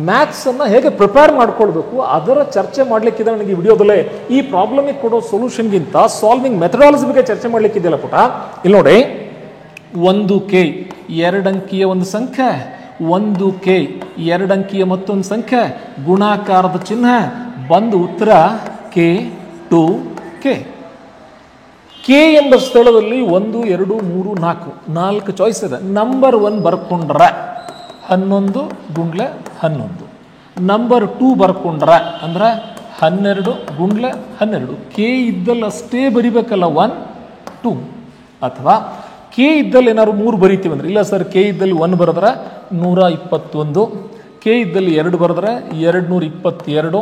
ಮ್ಯಾಥ್ಸನ್ನು ಹೇಗೆ ಪ್ರಿಪೇರ್ ಮಾಡ್ಕೊಳ್ಬೇಕು ಅದರ ಚರ್ಚೆ ಮಾಡಲಿಕ್ಕಿದೆ ನನಗೆ ಈ ವಿಡಿಯೋದಲ್ಲೇ. ಈ ಪ್ರಾಬ್ಲಮಿಗೆ ಕೊಡೋ ಸೊಲ್ಯೂಷನ್ಗಿಂತ ಸಾಲ್ವಿಂಗ್ ಮೆಥಡಾಲಜಿ ಬಗ್ಗೆ ಚರ್ಚೆ ಮಾಡಲಿಕ್ಕಿದೆಯಲ್ಲ ಪುಟ. ಇಲ್ಲಿ ನೋಡಿ, 1K 2 ಅಂಕಿಯ ಒಂದು ಸಂಖ್ಯೆ, 1K 2 ಅಂಕಿಯ ಮತ್ತೊಂದು ಸಂಖ್ಯೆ, ಗುಣಾಕಾರದ ಚಿಹ್ನೆ, ಬಂದು ಉತ್ತರ K2K. ಕೆ ಎಂಬ ಸ್ಥಳದಲ್ಲಿ 1 2 3 4 4 ಚಾಯ್ಸ್ ಇದೆ. ನಂಬರ್ 1 ಬರ್ಕೊಂಡ್ರೆ 11 ಗುಂಡ್ಲೆ 11, ನಂಬರ್ 2 ಬರ್ಕೊಂಡ್ರೆ ಅಂದ್ರೆ 12 ಗುಂಡ್ಲೆ 12. ಕೆ ಇದ್ದಲ್ಲಿ ಅಷ್ಟೇ ಬರಿಬೇಕಲ್ಲ 1 2, ಅಥವಾ ಕೆ ಇದ್ದಲ್ಲಿ ಏನಾದ್ರು 3 ಬರಿತೀವಿ ಅಂದ್ರೆ, ಇಲ್ಲ ಸರ್ ಕೆ ಇದ್ದಲ್ಲಿ 1 ಬರೆದ್ರೆ 121, ಕೆ ಇದ್ದಲ್ಲಿ 2 ಬರೆದ್ರೆ 222,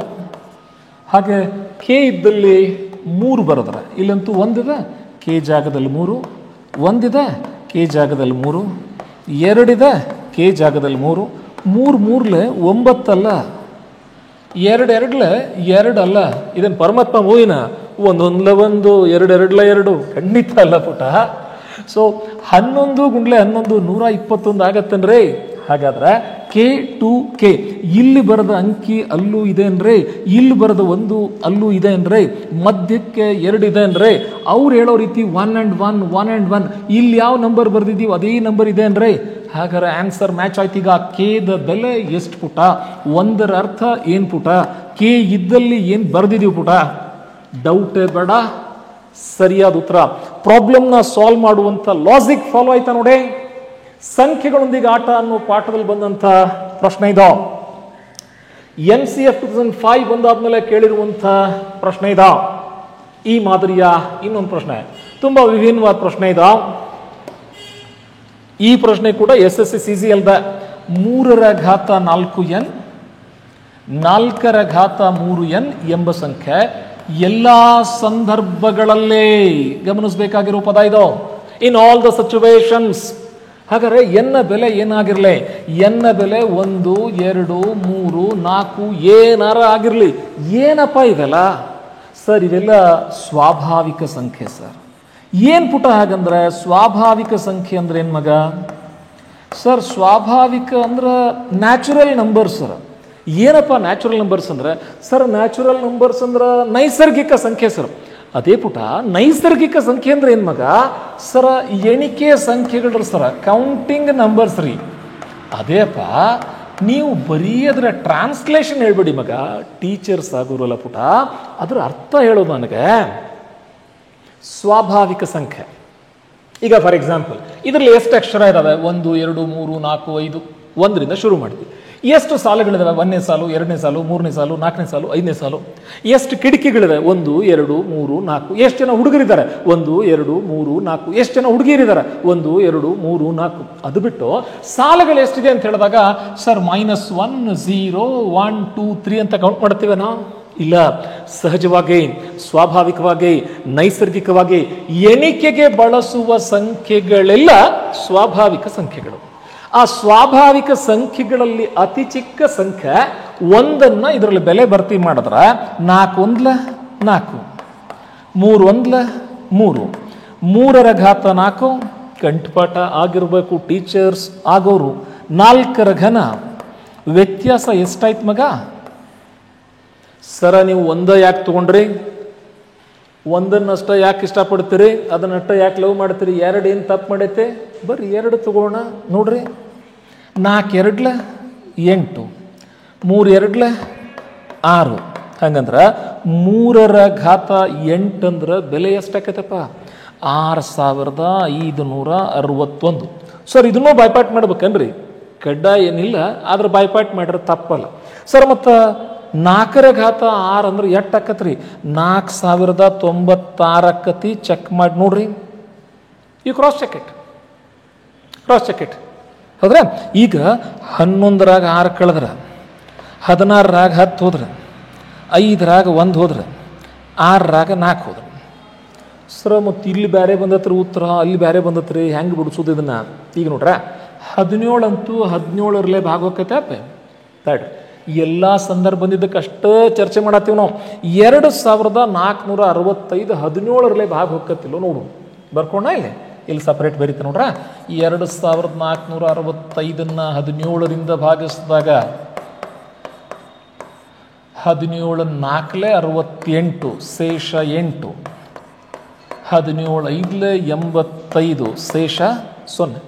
ಹಾಗೆ ಕೆ ಇದ್ದಲ್ಲಿ 3 ಬರೆದ್ರೆ, ಇಲ್ಲಂತೂ 1 ಇದೆ ಕೆ ಜಾಗದಲ್ಲಿ 3, 1 ಇದೆ ಕೆ ಜಾಗದಲ್ಲಿ 3, 2 ಇದೆ ಕೆ ಜಾಗದಲ್ಲಿ 3, 3 3ಲೆ 9 ಅಲ್ಲ, 2 2ಲೆ 2 ಅಲ್ಲ. ಇದೇನು ಪರಮಾತ್ಮ ಮೂವಿನ 1 1 1 2 2 2 ಖಂಡಿತ ಅಲ್ಲ ಪುಟ. ಸೊ 11 ಗುಂಡ್ಲೆ 11 121 ಆಗತ್ತನ್ರಿ. ಹಾಗಾದ್ರೆ K2K ಇಲ್ಲಿ ಬರೆದ ಅಂಕಿ ಅಲ್ಲೂ ಇದೆ ಅಂದ್ರೆ, ಇಲ್ಲಿ ಬರೆದ 1 ಅಲ್ಲೂ ಇದೆ ಅಂದ್ರೆ, ಮಧ್ಯಕ್ಕೆ 2 ಇದೆ ಅಂದ್ರೆ, ಅವ್ರು ಹೇಳೋ ರೀತಿ 1 and 1 1 and 1 ಇಲ್ಲಿ ಯಾವ ನಂಬರ್ ಬರೆದಿದ್ದೀವಿ ಅದೇ ನಂಬರ್ ಇದೆ ಅಂದ್ರೆ, ಹಾಗಾದ್ರೆ ಆನ್ಸರ್ ಮ್ಯಾಚ್ ಆಯ್ತು. ಈಗ Kದ ಬೆಲೆ ಎಷ್ಟು ಪುಟ, 1ರ ಅರ್ಥ ಏನು ಪುಟ, K ಇದ್ದಲ್ಲಿ ಏನು ಬರೆದಿದ್ದೀವಿ ಪುಟ, ಡೌಟೇ ಬೇಡ, ಸರಿಯಾದ ಉತ್ತರ. ಪ್ರಾಬ್ಲಮ್ನ ಸಾಲ್ವ್ ಮಾಡುವಂಥ ಲಾಜಿಕ್ ಫಾಲೋ ಆಯ್ತಾ ನೋಡಿ. ಸಂಖ್ಯೆಗಳೊಂದಿಗೆ ಆಟ ಅನ್ನೋ ಪಾಠದಲ್ಲಿ ಬಂದಂಥ ಪ್ರಶ್ನೆ ಇದು. NCF 2005 ಬಂದಾದ್ಮೇಲೆ ಕೇಳಿರುವಂಥ ಪ್ರಶ್ನೆ ಇದು. ಈ ಮಾದರಿಯ ಇನ್ನೊಂದು ಪ್ರಶ್ನೆ, ತುಂಬಾ ವಿಭಿನ್ನವಾದ ಪ್ರಶ್ನೆ ಇದು. ಈ ಪ್ರಶ್ನೆ ಕೂಡ SSC CGL 3 ರ ಘಾತ 4n 4 ರ ಘಾತ 3n ಎಂಬ ಸಂಖ್ಯೆ ಎಲ್ಲಾ ಸಂದರ್ಭಗಳಲ್ಲೇ ಗಮನಿಸಬೇಕಾಗಿರೋ ಪದ ಇದು. In all the situations. ಹಾಗಾದ್ರೆ ಎನ್ನ ಬೆಲೆ ಏನಾಗಿರ್ಲಿ, ಎನ್ನ ಬೆಲೆ 1 2 3 4 ಏನಾರ ಆಗಿರ್ಲಿ. ಏನಪ್ಪ ಇವೆಲ್ಲ ಸರ್? ಇವೆಲ್ಲ ಸ್ವಾಭಾವಿಕ ಸಂಖ್ಯೆ ಸರ್. ಏನ್ ಪುಟ ಹಾಗಂದ್ರೆ ಸ್ವಾಭಾವಿಕ ಸಂಖ್ಯೆ ಅಂದ್ರೆ ಏನ್ ಮಗ? ಸರ್ ಸ್ವಾಭಾವಿಕ ಅಂದ್ರೆ ನ್ಯಾಚುರಲ್ ನಂಬರ್ಸ್ ಸರ್. ಏನಪ್ಪ ನ್ಯಾಚುರಲ್ ನಂಬರ್ಸ್ ಅಂದ್ರೆ? ಸರ್ ನ್ಯಾಚುರಲ್ ನಂಬರ್ಸ್ ಅಂದ್ರೆ ನೈಸರ್ಗಿಕ ಸಂಖ್ಯೆ ಸರ್. ಅದೇ ಪುಟ ನೈಸರ್ಗಿಕ ಸಂಖ್ಯೆ ಅಂದ್ರೆ ಏನ್ ಮಗ? ಸರ ಎಣಿಕೆ ಸಂಖ್ಯೆಗಳು ಸರ, ಕೌಂಟಿಂಗ್ ನಂಬರ್ಸ್ ರೀ. ಅದೇಪ್ಪ, ನೀವು ಬರೀ ಅದರ ಟ್ರಾನ್ಸ್ಲೇಷನ್ ಹೇಳ್ಬೇಡಿ ಮಗ, ಟೀಚರ್ಸ್ ಆಗೋರಲ್ಲ ಪುಟ, ಅದರ ಅರ್ಥ ಹೇಳೋದು ನನಗೆ. ಸ್ವಾಭಾವಿಕ ಸಂಖ್ಯೆ ಈಗ ಫಾರ್ ಎಕ್ಸಾಂಪಲ್ ಇದರಲ್ಲಿ ಎಷ್ಟು ಅಕ್ಷರ ಇದಾವೆ? 1 2 3 4 5. 1ರಿಂದ ಶುರು ಮಾಡ್ತೀವಿ. ಎಷ್ಟು ಸಾಲುಗಳಿದಾವೆ? 1ನೇ ಸಾಲು, 2ನೇ ಸಾಲು, 3ನೇ ಸಾಲು, 4ನೇ ಸಾಲು, 5ನೇ ಸಾಲು. ಎಷ್ಟು ಕಿಟಕಿಗಳಿದೆ? 1 2 3 4. ಎಷ್ಟು ಜನ ಹುಡುಗರಿದ್ದಾರೆ? 1 2 3 4. ಎಷ್ಟು ಜನ ಹುಡುಗಿಯರಿದ್ದಾರೆ? 1 2 3 4. ಅದು ಬಿಟ್ಟು ಸಾಲುಗಳು ಎಷ್ಟಿದೆ ಅಂತ ಹೇಳಿದಾಗ ಸರ್ -1 0 1 2 3 ಅಂತ ಕೌಂಟ್ ಮಾಡ್ತೀವಿ ನಾವು? ಇಲ್ಲ. ಸಹಜವಾಗಿ, ಸ್ವಾಭಾವಿಕವಾಗಿ, ನೈಸರ್ಗಿಕವಾಗಿ ಎಣಿಕೆಗೆ ಬಳಸುವ ಸಂಖ್ಯೆಗಳೆಲ್ಲ ಸ್ವಾಭಾವಿಕ ಸಂಖ್ಯೆಗಳು. ಆ ಸ್ವಾಭಾವಿಕ ಸಂಖ್ಯೆಗಳಲ್ಲಿ ಅತಿ ಚಿಕ್ಕ ಸಂಖ್ಯೆ 1 ಇದರಲ್ಲಿ ಬೆಲೆ ಭರ್ತಿ ಮಾಡಿದ್ರೆ 4 1 4, 3 1 3, 3 ರ ಘಾತ 4 ಕಂಠಪಾಠ ಆಗಿರ್ಬೇಕು ಟೀಚರ್ಸ್ ಆಗೋರು. 4 ರ ಘನ ವ್ಯತ್ಯಾಸ ಎಷ್ಟಾಯ್ತು ಮಗ? ಸರ ನೀವು 1 ಯಾಕೆ ತಗೊಂಡ್ರಿ? 1ಅನ್ನಷ್ಟ ಯಾಕೆ ಇಷ್ಟಪಡ್ತೀರಿ? ಅದನ್ನಷ್ಟ ಯಾಕೆ ಲವ್ ಮಾಡ್ತೀರಿ? 2 ಏನು ತಪ್ಪು ಮಾಡೈತೆ? ಬರ್ರಿ 2 ತಗೋಣ ನೋಡ್ರಿ. 4 2 8, 3 2 6. ಹಂಗಂದ್ರೆ 3 ರ ಘಾತ 8 ಅಂದ್ರೆ ಬೆಲೆ ಎಷ್ಟಾಕೈತಪ್ಪ? 6561. ಸರ್ ಇದನ್ನೂ ಬಾಯ್ಪಾಟ್ ಮಾಡ್ಬೇಕನ್ರಿ? ಕಡ್ಡಾಯ ಏನಿಲ್ಲ, ಆದ್ರೆ ಬಾಯ್ಪಾಟ್ ಮಾಡ್ರೆ ತಪ್ಪಲ್ಲ ಸರ್. ಮತ್ತು 4 ರ ಘಾತ 6 ಅಂದ್ರೆ ಎಷ್ಟು ಆಕತ್ರಿ? 4096 ಆಕತಿ. ಚೆಕ್ ಮಾಡಿ ನೋಡ್ರಿ. You cross check it, cross check it. ಹೌದ್ರಾ? ಈಗ 11ರಾಗ 6 ಕಳೆದ್ರೆ, 16ರಾಗ 10 ಹೋದ್ರೆ, 5ರಾಗ 1 ಹೋದ್ರೆ, 6ರಾಗ 4 ಹೋದ್ರೆ. ಸರ ಮತ್ತು ಇಲ್ಲಿ ಬೇರೆ ಬಂದತ್ರಿ ಉತ್ತರ, ಅಲ್ಲಿ ಬೇರೆ ಬಂದತ್ರಿ, ಹೆಂಗೆ ಬಿಡಿಸೋದು ಇದನ್ನ? ಈಗ ನೋಡ್ರ 17 ಅಂತೂ 17ರಲ್ಲೇ ಭಾಗವಕೈತೆ ಅಪ್ಪ. ತಡ್ರಿ, ಎಲ್ಲ ಸಂದರ್ಭ ಬಂದಿದ್ದಕ್ಕೆ ಅಷ್ಟೇ ಚರ್ಚೆ ಮಾಡತ್ತೀವಿ ನಾವು. 2465 17ರಲ್ಲೇ ಭಾಗ ಹೋಗತ್ತಿಲ್ಲೋ ನೋಡು. ಬರ್ಕೊಂಡ ಇಲ್ಲಿ ಸಪ್ರೇಟ್ ಬರೀತೆ ನೋಡ್ರ. 2465 17ರಿಂದ ಭಾಗಿಸಿದಾಗ 17 4 68 ಶೇಷ 8, 17 5 85 ಶೇಷ 0.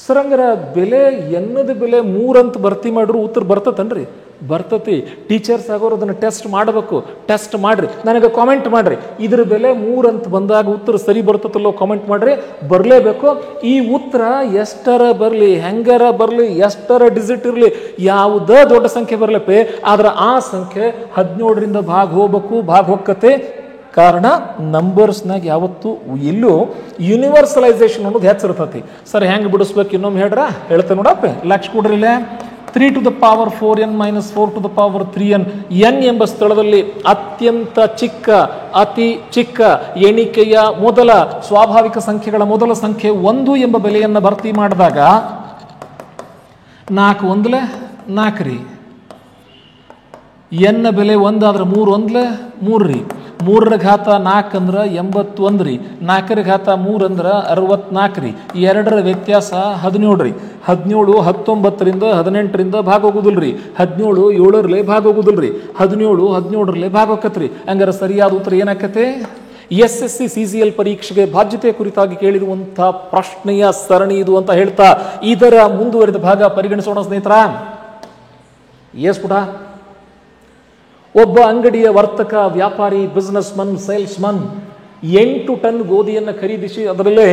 ಸರ್ ಹಂಗಾರ ಬೆಲೆ ಎನ್ನದ ಬೆಲೆ 3 ಅಂತ ಭರ್ತಿ ಮಾಡ್ರು ಉತ್ತರ ಬರ್ತತನ್ರಿ? ಬರ್ತತಿ. ಟೀಚರ್ಸ್ ಆಗೋರು ಅದನ್ನು ಟೆಸ್ಟ್ ಮಾಡಬೇಕು. ಟೆಸ್ಟ್ ಮಾಡ್ರಿ, ನನಗೆ ಕಾಮೆಂಟ್ ಮಾಡ್ರಿ. ಇದ್ರ ಬೆಲೆ 3 ಅಂತ ಬಂದಾಗ ಉತ್ತರ ಸರಿ ಬರ್ತತಲ್ಲೋ ಕಾಮೆಂಟ್ ಮಾಡ್ರಿ. ಬರಲೇಬೇಕು. ಈ ಉತ್ತರ ಎಷ್ಟರ ಬರಲಿ, ಹೆಂಗಾರ ಬರಲಿ, ಎಷ್ಟರ ಡಿಜಿಟ್ ಇರಲಿ, ಯಾವುದೇ ದೊಡ್ಡ ಸಂಖ್ಯೆ ಬರಲಪ್ಪೆ, ಆದ್ರೆ ಆ ಸಂಖ್ಯೆ 17ರಿಂದ ಭಾಗ ಹೋಗ್ಬೇಕು, ಭಾಗ ಹೋಗ್ಕತೆ. ಕಾರಣ ನಂಬರ್ಸ್ನಾಗ ಯಾವತ್ತು ಎಲ್ಲೂ ಯೂನಿವರ್ಸಲೈಸೇಷನ್ ಅನ್ನೋದು ಹೆಚ್ಚಿರ್ತತಿ. ಸರ್ ಹೆಂಗೆ ಬಿಡಿಸ್ಬೇಕು ಇನ್ನೊಮ್ಮೆ ಹೇಳ್ರ? ಹೇಳ್ತೇನೆ ನೋಡಪ್ಪ, ಲಕ್ಷ ಕೊಡ್ರಿ. 3 to the power 4n minus 4 to the power 3n. n ಎಂಬ ಸ್ಥಳದಲ್ಲಿ ಅತ್ಯಂತ ಚಿಕ್ಕ, ಅತಿ ಚಿಕ್ಕ ಎಣಿಕೆಯ ಮೊದಲ ಸ್ವಾಭಾವಿಕ ಸಂಖ್ಯೆಗಳ ಮೊದಲ ಸಂಖ್ಯೆ 1 ಎಂಬ ಬೆಲೆಯನ್ನು ಭರ್ತಿ ಮಾಡಿದಾಗ 4 1 4 ರೀ. n ಬೆಲೆ 1 ಆದ್ರೆ 3 1 3 ರೀ. 3ರ ಘಾತ 4 ಅಂದ್ರೆ 81 ರೀ. 4ರ ಘಾತ 3 ಅಂದ್ರೆ 64 ರೀ. 2ರ ವ್ಯತ್ಯಾಸ 17 ರೀ. 17 19ರಿಂದ 18ರಿಂದ ಭಾಗ ಹೋಗುದಿಲ್ರಿ. 17 7ರಲ್ಲಿ ಭಾಗ ಹೋಗುದಿಲ್ರಿ. 17 17ರಲ್ಲಿ ಭಾಗ ಹೋಗತ್ರಿ. ಹಂಗಾರೆ ಸರಿಯಾದ ಉತ್ತರ ಏನಾಕತೆ? SSC CCL ಪರೀಕ್ಷೆಗೆ ಬಾಧ್ಯತೆ ಕುರಿತಾಗಿ ಕೇಳಿರುವಂತಹ ಪ್ರಶ್ನೆಯ ಸರಣಿ ಇದು ಅಂತ ಹೇಳ್ತಾ ಇದರ ಮುಂದುವರಿದ ಭಾಗ ಪರಿಗಣಿಸೋಣ ಸ್ನೇಹಿತರ. ಎಸ್ ಪುಟ. ಒಬ್ಬ ಅಂಗಡಿಯ ವರ್ತಕ, ವ್ಯಾಪಾರಿ, business Mann, sales Mann 8 ton ಗೋಧಿಯನ್ನು ಖರೀದಿಸಿ ಅದರಲ್ಲೇ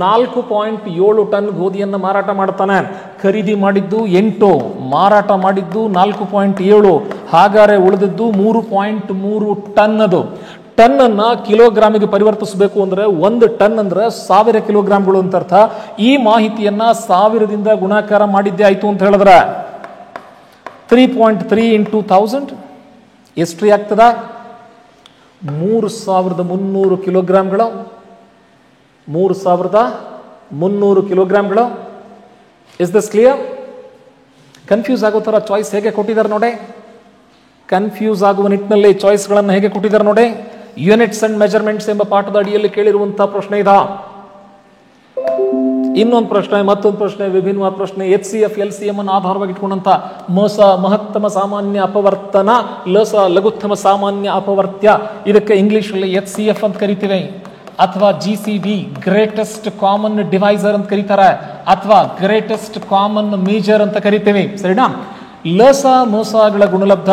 4.7 ಟನ್ ಗೋಧಿಯನ್ನು ಮಾರಾಟ ಮಾಡ್ತಾನೆ. ಖರೀದಿ ಮಾಡಿದ್ದು 8, ಮಾರಾಟ ಮಾಡಿದ್ದು 4.7, ಹಾಗಾರೆ ಉಳಿದಿದ್ದು 3.3 ಟನ್. ಅದು ಟನ್ ಅನ್ನ ಕಿಲೋಗ್ರಾಮಿಗೆ ಪರಿವರ್ತಿಸಬೇಕು ಅಂದ್ರೆ 1 ಟನ್ ಅಂದ್ರೆ 1000 ಕಿಲೋಗ್ರಾಮ್ಗಳು ಅಂತ ಅರ್ಥ. ಈ ಮಾಹಿತಿಯನ್ನ 1000ದಿಂದ ಗುಣಾಕಾರ ಮಾಡಿದ್ದೇ ಆಯ್ತು ಅಂತ ಹೇಳಿದ್ರೆ 3.3 into 1000 ಎಷ್ಟು ಆಗ್ತದ? 3300 ಕಿಲೋಗ್ರಾಮ್ಗಳು. 3300 ಕಿಲೋಗ್ರಾಮ್ಗಳು. Is this clear? ಕನ್ಫ್ಯೂಸ್ ಆಗೋ ಥರ ಚಾಯ್ಸ್ ಹೇಗೆ ಕೊಟ್ಟಿದ್ದಾರೆ ನೋಡಿ. ಕನ್ಫ್ಯೂಸ್ ಆಗುವ ನಿಟ್ಟಿನಲ್ಲಿ ಚಾಯ್ಸ್ಗಳನ್ನು ಹೇಗೆ ಕೊಟ್ಟಿದ್ದಾರೆ ನೋಡಿ. ಯೂನಿಟ್ಸ್ ಅಂಡ್ ಮೆಜರ್ಮೆಂಟ್ಸ್ ಎಂಬ ಪಾಠದ ಅಡಿಯಲ್ಲಿ ಕೇಳಿರುವಂತಹ ಪ್ರಶ್ನೆ ಇದ. ಇನ್ನೊಂದು ಪ್ರಶ್ನೆ, ಮತ್ತೊಂದು ಪ್ರಶ್ನೆ, ವಿಭಿನ್ನವಾದ ಪ್ರಶ್ನೆ. HCF LCM ಅನ್ನು ಆಧಾರವಾಗಿ ಇಟ್ಕೊಂಡಂತ ಮೋಸ ಮಹತ್ತಮ ಸಾಮಾನ್ಯ ಅಪವರ್ತನ, ಲಸ ಲಘುತ್ತಮ ಸಾಮಾನ್ಯ ಅಪವರ್ತ್ಯ, ಇದಕ್ಕೆ ಇಂಗ್ಲಿಷ್ ಅಲ್ಲಿ HCF ಅಂತ ಕರಿತೀವಿ. ಅಥವಾ GCD ಗ್ರೇಟೆಸ್ಟ್ ಕಾಮನ್ ಡಿವೈಸರ್ ಅಂತ ಕರೀತಾರೆ, ಅಥವಾ ಗ್ರೇಟೆಸ್ಟ್ ಕಾಮನ್ ಮೇಜರ್ ಅಂತ ಕರಿತೀವಿ. ಸರಿನಾ? ಲಸ ಮೋಸಗಳ ಗುಣಲಬ್ಧ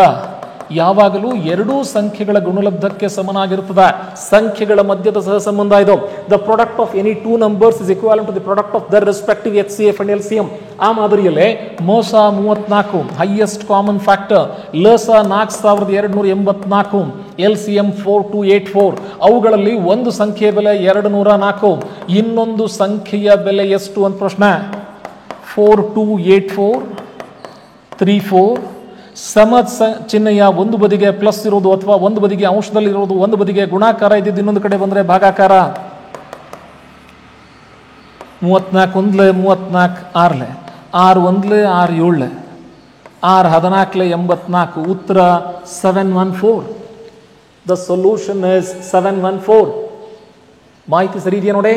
ಯಾವಾಗಲೂ ಎರಡೂ ಸಂಖ್ಯೆಗಳ ಗುಣಲಬ್ಧಕ್ಕೆ ಸಮನಾಗಿರುತ್ತದೆ. ಸಂಖ್ಯೆಗಳ ಮಧ್ಯದ ಸಹ ಸಂಬಂಧ ಇದು. The product of any 2 numbers is equivalent to the product of their respective HCF and LCM. ಆ ಮಾದರಿಯಲ್ಲೇ ಮೋಸ 34 ಹೈಯೆಸ್ಟ್ ಕಾಮನ್ ಫ್ಯಾಕ್ಟರ್, ಲಸ 4284, LCM 4284. ಅವುಗಳಲ್ಲಿ ಒಂದು ಸಂಖ್ಯೆಯ ಬೆಲೆ 204, ಇನ್ನೊಂದು ಸಂಖ್ಯೆಯ ಬೆಲೆ ಎಷ್ಟು ಅಂತ ಪ್ರಶ್ನೆ. 428434. ಸಮ ಚಿಹ್ನೆಯ ಒಂದು ಬದಿಗೆ ಪ್ಲಸ್ ಇರೋದು ಅಥವಾ ಒಂದು ಬದಿಗೆ ಅಂಶದಲ್ಲಿ ಇರೋದು, ಒಂದು ಬದಿಗೆ ಗುಣಾಕಾರ ಇದ್ದಿದ್ದು, ಇನ್ನೊಂದು ಕಡೆ ಬಂದ್ರೆ ಭಾಗಾಕಾರ. 34 1 34 6 6 1 6 7 6 14 84. ಉತ್ತರ 714. The solution is 714. ಮಾಹಿತಿ ಸರಿ ಇದೆಯಾ ನೋಡಿ.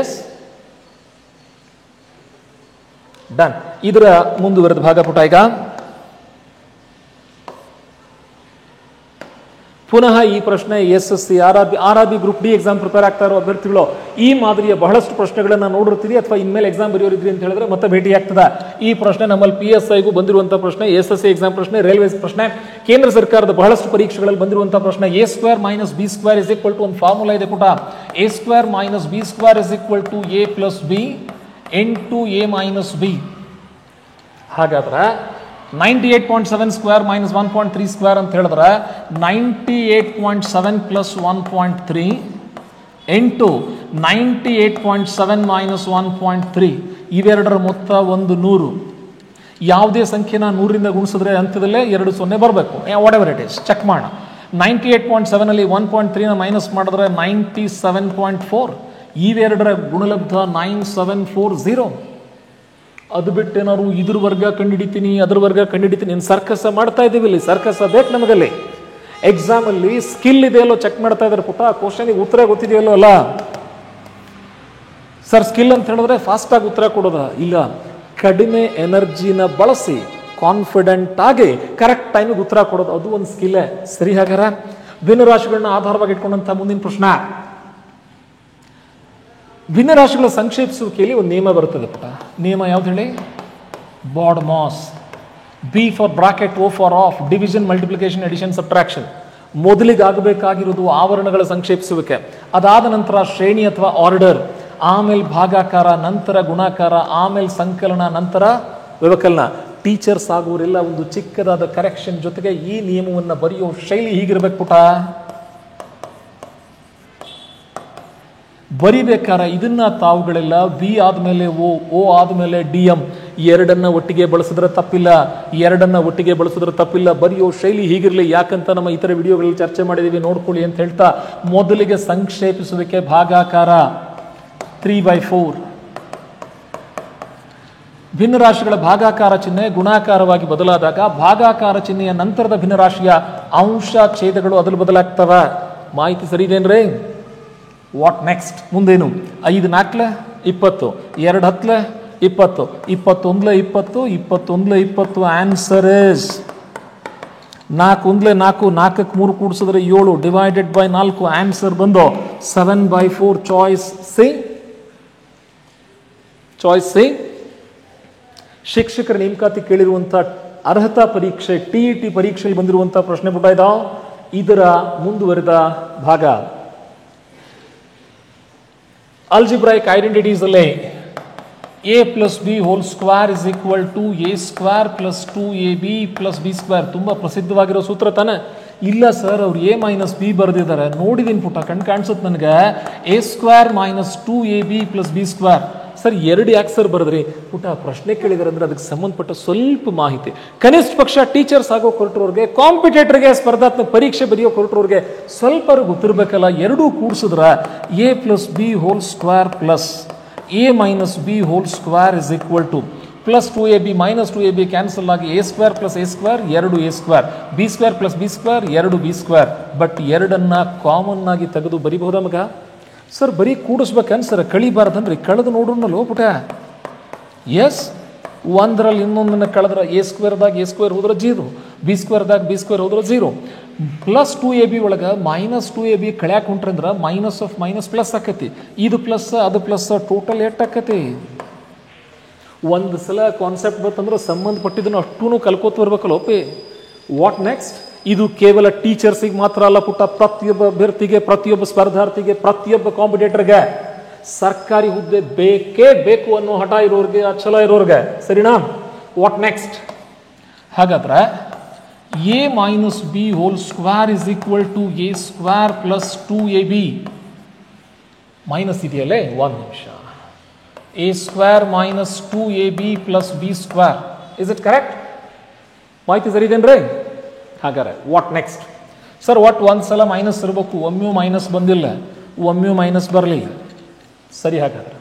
Yes, done. ಇದರ ಮುಂದುವರೆದ ಭಾಗ ಪುಟ. ಈಗ ಪುನಃ ಈ ಪ್ರಶ್ನೆ SSC RRB group D exam prepare ಆಗ್ತಾ ಇರೋ ಅಭ್ಯರ್ಥಿಗಳು ಈ ಮಾದರಿಯ ಬಹಳಷ್ಟು ಪ್ರಶ್ನೆಗಳನ್ನ ನೋಡಿರ್ತೀರಿ, ಅಥವಾ ಇನ್ಮೇಲೆ ಎಕ್ಸಾಮ್ ಬರೆಯೋರಿದ್ರಿ ಅಂತ ಹೇಳಿದ್ರೆ ಮತ್ತೆ ಭೇಟಿ ಆಗ್ತದೆ. ಈ ಪ್ರಶ್ನೆ ನಮ್ಮಲ್ಲಿ PSIಗೂ ಬಂದಿರುವಂತಹ ಪ್ರಶ್ನೆ, SSC ಎಕ್ಸಾಮ್ ಪ್ರಶ್ನೆ, ರೈಲ್ವೇಸ್ ಪ್ರಶ್ನೆ, ಕೇಂದ್ರ ಸರ್ಕಾರದ ಬಹಳಷ್ಟು ಪರೀಕ್ಷೆಗಳಲ್ಲಿ ಬಂದಿರುವಂತಹ ಪ್ರಶ್ನೆ. A² - B² is equal to ಒಂದು ಫಾರ್ಮುಲಾ ಇದೆ ಪುಟ. A² - B² is equal to A + B into A minus B. ಹಾಗಾದ್ರೆ 98.7 ಸ್ಕ್ವೇರ್ ಮೈನಸ್ 1.3 ಸ್ಕ್ವೇರ್ ಅಂತ ಹೇಳಿದ್ರೆ 98.7 ಪ್ಲಸ್ 1.3 ಇಂಟು 98.7 ಮೈನಸ್ 1.3. ಇವೆರಡರ ಮೊತ್ತ 100. ಯಾವುದೇ ಸಂಖ್ಯೆನ 100ರಿಂದ ಗುಣಿಸಿದ್ರೆ ಅಂತ್ಯದಲ್ಲೇ 2 0 ಬರಬೇಕು. Whatever it is, check ಮಾಡೋಣ. 98.7 ಅಲ್ಲಿ 1.3ನ ಮೈನಸ್ ಮಾಡಿದ್ರೆ 97.4. ಇವೆರಡರ ಗುಣಲಬ್ಧ 9740. ಅದು ಬಿಟ್ಟೇನಾದ್ರು ಇದ್ರ ವರ್ಗ ಕಂಡುಹಿಡಿತೀನಿ, ಅದ್ರ ವರ್ಗ ಕಂಡುಹಿಡಿತೀನಿ, ಸರ್ಕಸ್ ಮಾಡ್ತಾ ಇದ್ದೀವಿ ಇಲ್ಲಿ. ಸರ್ಕಸ್ ಬೇಕು ನಮಗಲ್ಲಿ. ಎಕ್ಸಾಮ್ ಅಲ್ಲಿ ಸ್ಕಿಲ್ ಇದೆಯಲ್ಲೋ ಚೆಕ್ ಮಾಡ್ತಾ ಇದ್ದಾರೆ ಪುಟ. ಕ್ವಶನ್ ಉತ್ತರ ಗೊತ್ತಿದೆಯಲ್ಲೋ ಅಲ್ಲ. ಸರ್ ಸ್ಕಿಲ್ ಅಂತ ಹೇಳಿದ್ರೆ ಫಾಸ್ಟ್ ಆಗಿ ಉತ್ತರ ಕೊಡೋದ? ಇಲ್ಲ, ಕಡಿಮೆ ಎನರ್ಜಿನ ಬಳಸಿ ಕಾನ್ಫಿಡೆಂಟ್ ಆಗಿ ಕರೆಕ್ಟ್ ಟೈಮಿಗೆ ಉತ್ತರ ಕೊಡೋದು, ಅದು ಒಂದು ಸ್ಕಿಲ್ಲೇ. ಸರಿ, ಹಾಗಾದ್ರೆ ಭಿನ್ನರಾಶಿಗಳನ್ನ ಆಧಾರವಾಗಿ ಇಟ್ಕೊಂಡಂತ ಮುಂದಿನ ಪ್ರಶ್ನೆ. ಭಿನ್ನರಾಶಿಗಳ ಸಂಕ್ಷೇಪಿಸುವಿಕೆಯಲ್ಲಿ ಒಂದು ನಿಯಮ ಬರುತ್ತದೆ ಪುಟ. ನಿಯಮ ಯಾವ್ದು ಹೇಳಿ? BODMAS. B for bracket, O for of, division, multiplication, addition, subtraction. ಮೊದಲಿಗೆ ಆಗಬೇಕಾಗಿರೋದು ಆವರಣಗಳ ಸಂಕ್ಷೇಪಿಸುವಿಕೆ, ಅದಾದ ನಂತರ ಶ್ರೇಣಿ ಅಥವಾ ಆರ್ಡರ್, ಆಮೇಲೆ ಭಾಗಾಕಾರ, ನಂತರ ಗುಣಾಕಾರ, ಆಮೇಲೆ ಸಂಕಲನ, ನಂತರ ವ್ಯವಕಲನ. ಟೀಚರ್ಸ್ ಆಗುವರೆಲ್ಲ ಒಂದು ಚಿಕ್ಕದಾದ ಕರೆಕ್ಷನ್ ಜೊತೆಗೆ ಈ ನಿಯಮವನ್ನು ಬರೆಯೋ ಶೈಲಿ ಹೀಗಿರ್ಬೇಕು ಪುಟ. ಬರಿಬೇಕಾರ ಇದನ್ನ ತಾವುಗಳೆಲ್ಲ ಬಿ ಆದ್ಮೇಲೆ ಓ, ಓ ಆದ್ಮೇಲೆ ಡಿ ಎಂ, ಎರಡನ್ನ ಒಟ್ಟಿಗೆ ಬಳಸಿದ್ರೆ ತಪ್ಪಿಲ್ಲ, ಎರಡನ್ನ ಒಟ್ಟಿಗೆ ಬಳಸಿದ್ರೆ ತಪ್ಪಿಲ್ಲ. ಬರೆಯೋ ಶೈಲಿ ಹೀಗಿರಲಿ. ಯಾಕಂತ ನಮ್ಮ ಇತರ ವಿಡಿಯೋಗಳಲ್ಲಿ ಚರ್ಚೆ ಮಾಡಿದೀವಿ, ನೋಡ್ಕೊಳ್ಳಿ ಅಂತ ಹೇಳ್ತಾ ಮೊದಲಿಗೆ ಸಂಕ್ಷೇಪಿಸುವಿಕೆ ಭಾಗಾಕಾರ 3/4. ಭಿನ್ನರಾಶಿಗಳ ಭಾಗಾಕಾರ ಚಿಹ್ನೆ ಗುಣಾಕಾರವಾಗಿ ಬದಲಾದಾಗ ಭಾಗಾಕಾರ ಚಿಹ್ನೆಯ ನಂತರದ ಭಿನ್ನರಾಶಿಯ ಅಂಶ ಛೇದಗಳು ಅದಲು ಬದಲಾಗ್ತವ. ಮಾಹಿತಿ ಸರಿ ಇದೇನ್ರಿ? What next? ಮುಂದೇನು? 5 4 20, 2 10 20, 21 20, 21 20. Answer is 4 1 4, 4ಕ್ಕೆ 3 ಕೂಡಿಸಿದ್ರೆ 7, divided by 4. Answer ಬಂದು 7/4. Choice C. Choice C. ಶಿಕ್ಷಕರ ನೇಮಕಾತಿ ಕೇಳಿರುವಂಥ ಅರ್ಹತಾ ಪರೀಕ್ಷೆ TET ಪರೀಕ್ಷೆಯಲ್ಲಿ ಬಂದಿರುವಂಥ ಪ್ರಶ್ನೆ ಪುಟ ಇದಾವ. ಇದರ ಮುಂದುವರೆದ ಭಾಗ. ಅಲ್ಜಿಬ್ರಾಯಿಕ್ ಐಡೆಂಟಿಟೀಸ್ ಅಲ್ಲೇ a + b² = a² + 2ab + b². ತುಂಬಾ ಪ್ರಸಿದ್ಧವಾಗಿರೋ ಸೂತ್ರ ತಾನೆ? ಇಲ್ಲ ಸರ್, ಅವ್ರು a - b ಬರೆದಿದ್ದಾರೆ. ನೋಡಿದೀನಿ ಪುಟ, ಕಾಣಿಸುತ್ತೆ ನನಗೆ. a² - 2ab + b². ಸರ್, 2 ಯಾಕೆ ಸರ್ ಬರೆದ್ರಿ ಪುಟ? ಪ್ರಶ್ನೆ ಕೇಳಿದಾರೆ ಅಂದ್ರೆ ಅದಕ್ಕೆ ಸಂಬಂಧಪಟ್ಟ ಸ್ವಲ್ಪ ಮಾಹಿತಿ ಕನಿಷ್ಠ ಪಕ್ಷ ಟೀಚರ್ಸ್ ಆಗೋ ಹೊರಟವ್ರಿಗೆ, ಕಾಂಪಿಟೇಟರ್ಗೆ, ಸ್ಪರ್ಧಾತ್ಮಕ ಪರೀಕ್ಷೆ ಬರೆಯೋ ಹೊರಟವ್ರಿಗೆ ಸ್ವಲ್ಪ ಗೊತ್ತಿರ್ಬೇಕಲ್ಲ. ಎರಡೂ ಕೂಡಿಸಿದ್ರ a + b² + a - b² = + 2ab - 2ab cancel ಆಗಿ a² + a² 2a², b² + b² 2b². But ಎರಡನ್ನ ಕಾಮನ್ ಆಗಿ ತೆಗೆದು ಬರಿಬಹುದಾ ಮಗ? ಸರ್, ಬರೀ ಕೂಡಿಸ್ಬೇಕನ್ಸರ್, ಕಳಿಬಾರ್ದನ್ರಿ. ಕಳೆದು ನೋಡ್ರಲ್ಲೋ ಪುಟ. ಎಸ್, ಒಂದರಲ್ಲಿ ಇನ್ನೊಂದನ್ನು ಕಳೆದ್ರೆ a² ಹೋದ್ರೆ 0, b² ಹೋದ್ರೆ 0. + 2ab ಒಳಗೆ -2ab ಕಳ್ಯಾಕ್ ಹೊಂಟ್ರಿ ಅಂದ್ರೆ ಮೈನಸ್ ಆಫ್ ಮೈನಸ್ ಪ್ಲಸ್ ಆಕತಿ. ಇದು ಪ್ಲಸ್, ಅದು ಪ್ಲಸ್, ಟೋಟಲ್ ಎಟ್ ಆಕತಿ. ಒಂದು ಸಲ ಕಾನ್ಸೆಪ್ಟ್ ಬಂತಂದ್ರೆ ಸಂಬಂಧಪಟ್ಟಿದ್ದನ್ನು ಅಷ್ಟೂ ಕಲ್ಕೋತ ಬರ್ಬೇಕಲ್ಲ ಓಪಿ. What next? ಇದು ಕೇವಲ ಟೀಚರ್ಸಿಗೆ ಮಾತ್ರ ಅಲ್ಲ ಪುಟ್ಟ, ಪ್ರತಿಯೊಬ್ಬ ಅಭ್ಯರ್ಥಿಗೆ, ಪ್ರತಿಯೊಬ್ಬ ಸ್ಪರ್ಧಾರ್ಥಿಗೆ, ಪ್ರತಿಯೊಬ್ಬ ಕಾಂಪಿಟೇಟರ್ಗೆ ಸರ್ಕಾರಿ ಹುದ್ದೆ ಬೇಕೇ ಬೇಕು ಅನ್ನೋ ಹಠ ಇರೋರಿಗೆ, ಛಲ ಇರೋರಿಗೆ. ಸರಿನಾ? What next? ಹಾಗಾದ್ರೆ a - b² = a² + 2ab. Minus ಇದೆಯಲ್ಲೇ, ಒಂದು ನಿಮಿಷ. a² - 2ab + b². Is it correct? ಮಾಹಿತಿ ಸರಿ ಇದೇನ್ರಿ? ಹಾಗಾದ್ರೆ ವಾಟ್ ನೆಕ್ಸ್ಟ್? ಸರ್, ವಾಟ್ ಒಂದ್ಸಲ ಮೈನಸ್ ಇರಬೇಕು, ಒಮ್ಮೆಯೂ ಮೈನಸ್ ಬಂದಿಲ್ಲ, ಒಮ್ಮೆಯೂ ಮೈನಸ್ ಬರಲಿಲ್ಲ. ಸರಿ, ಹಾಗಾದ್ರೆ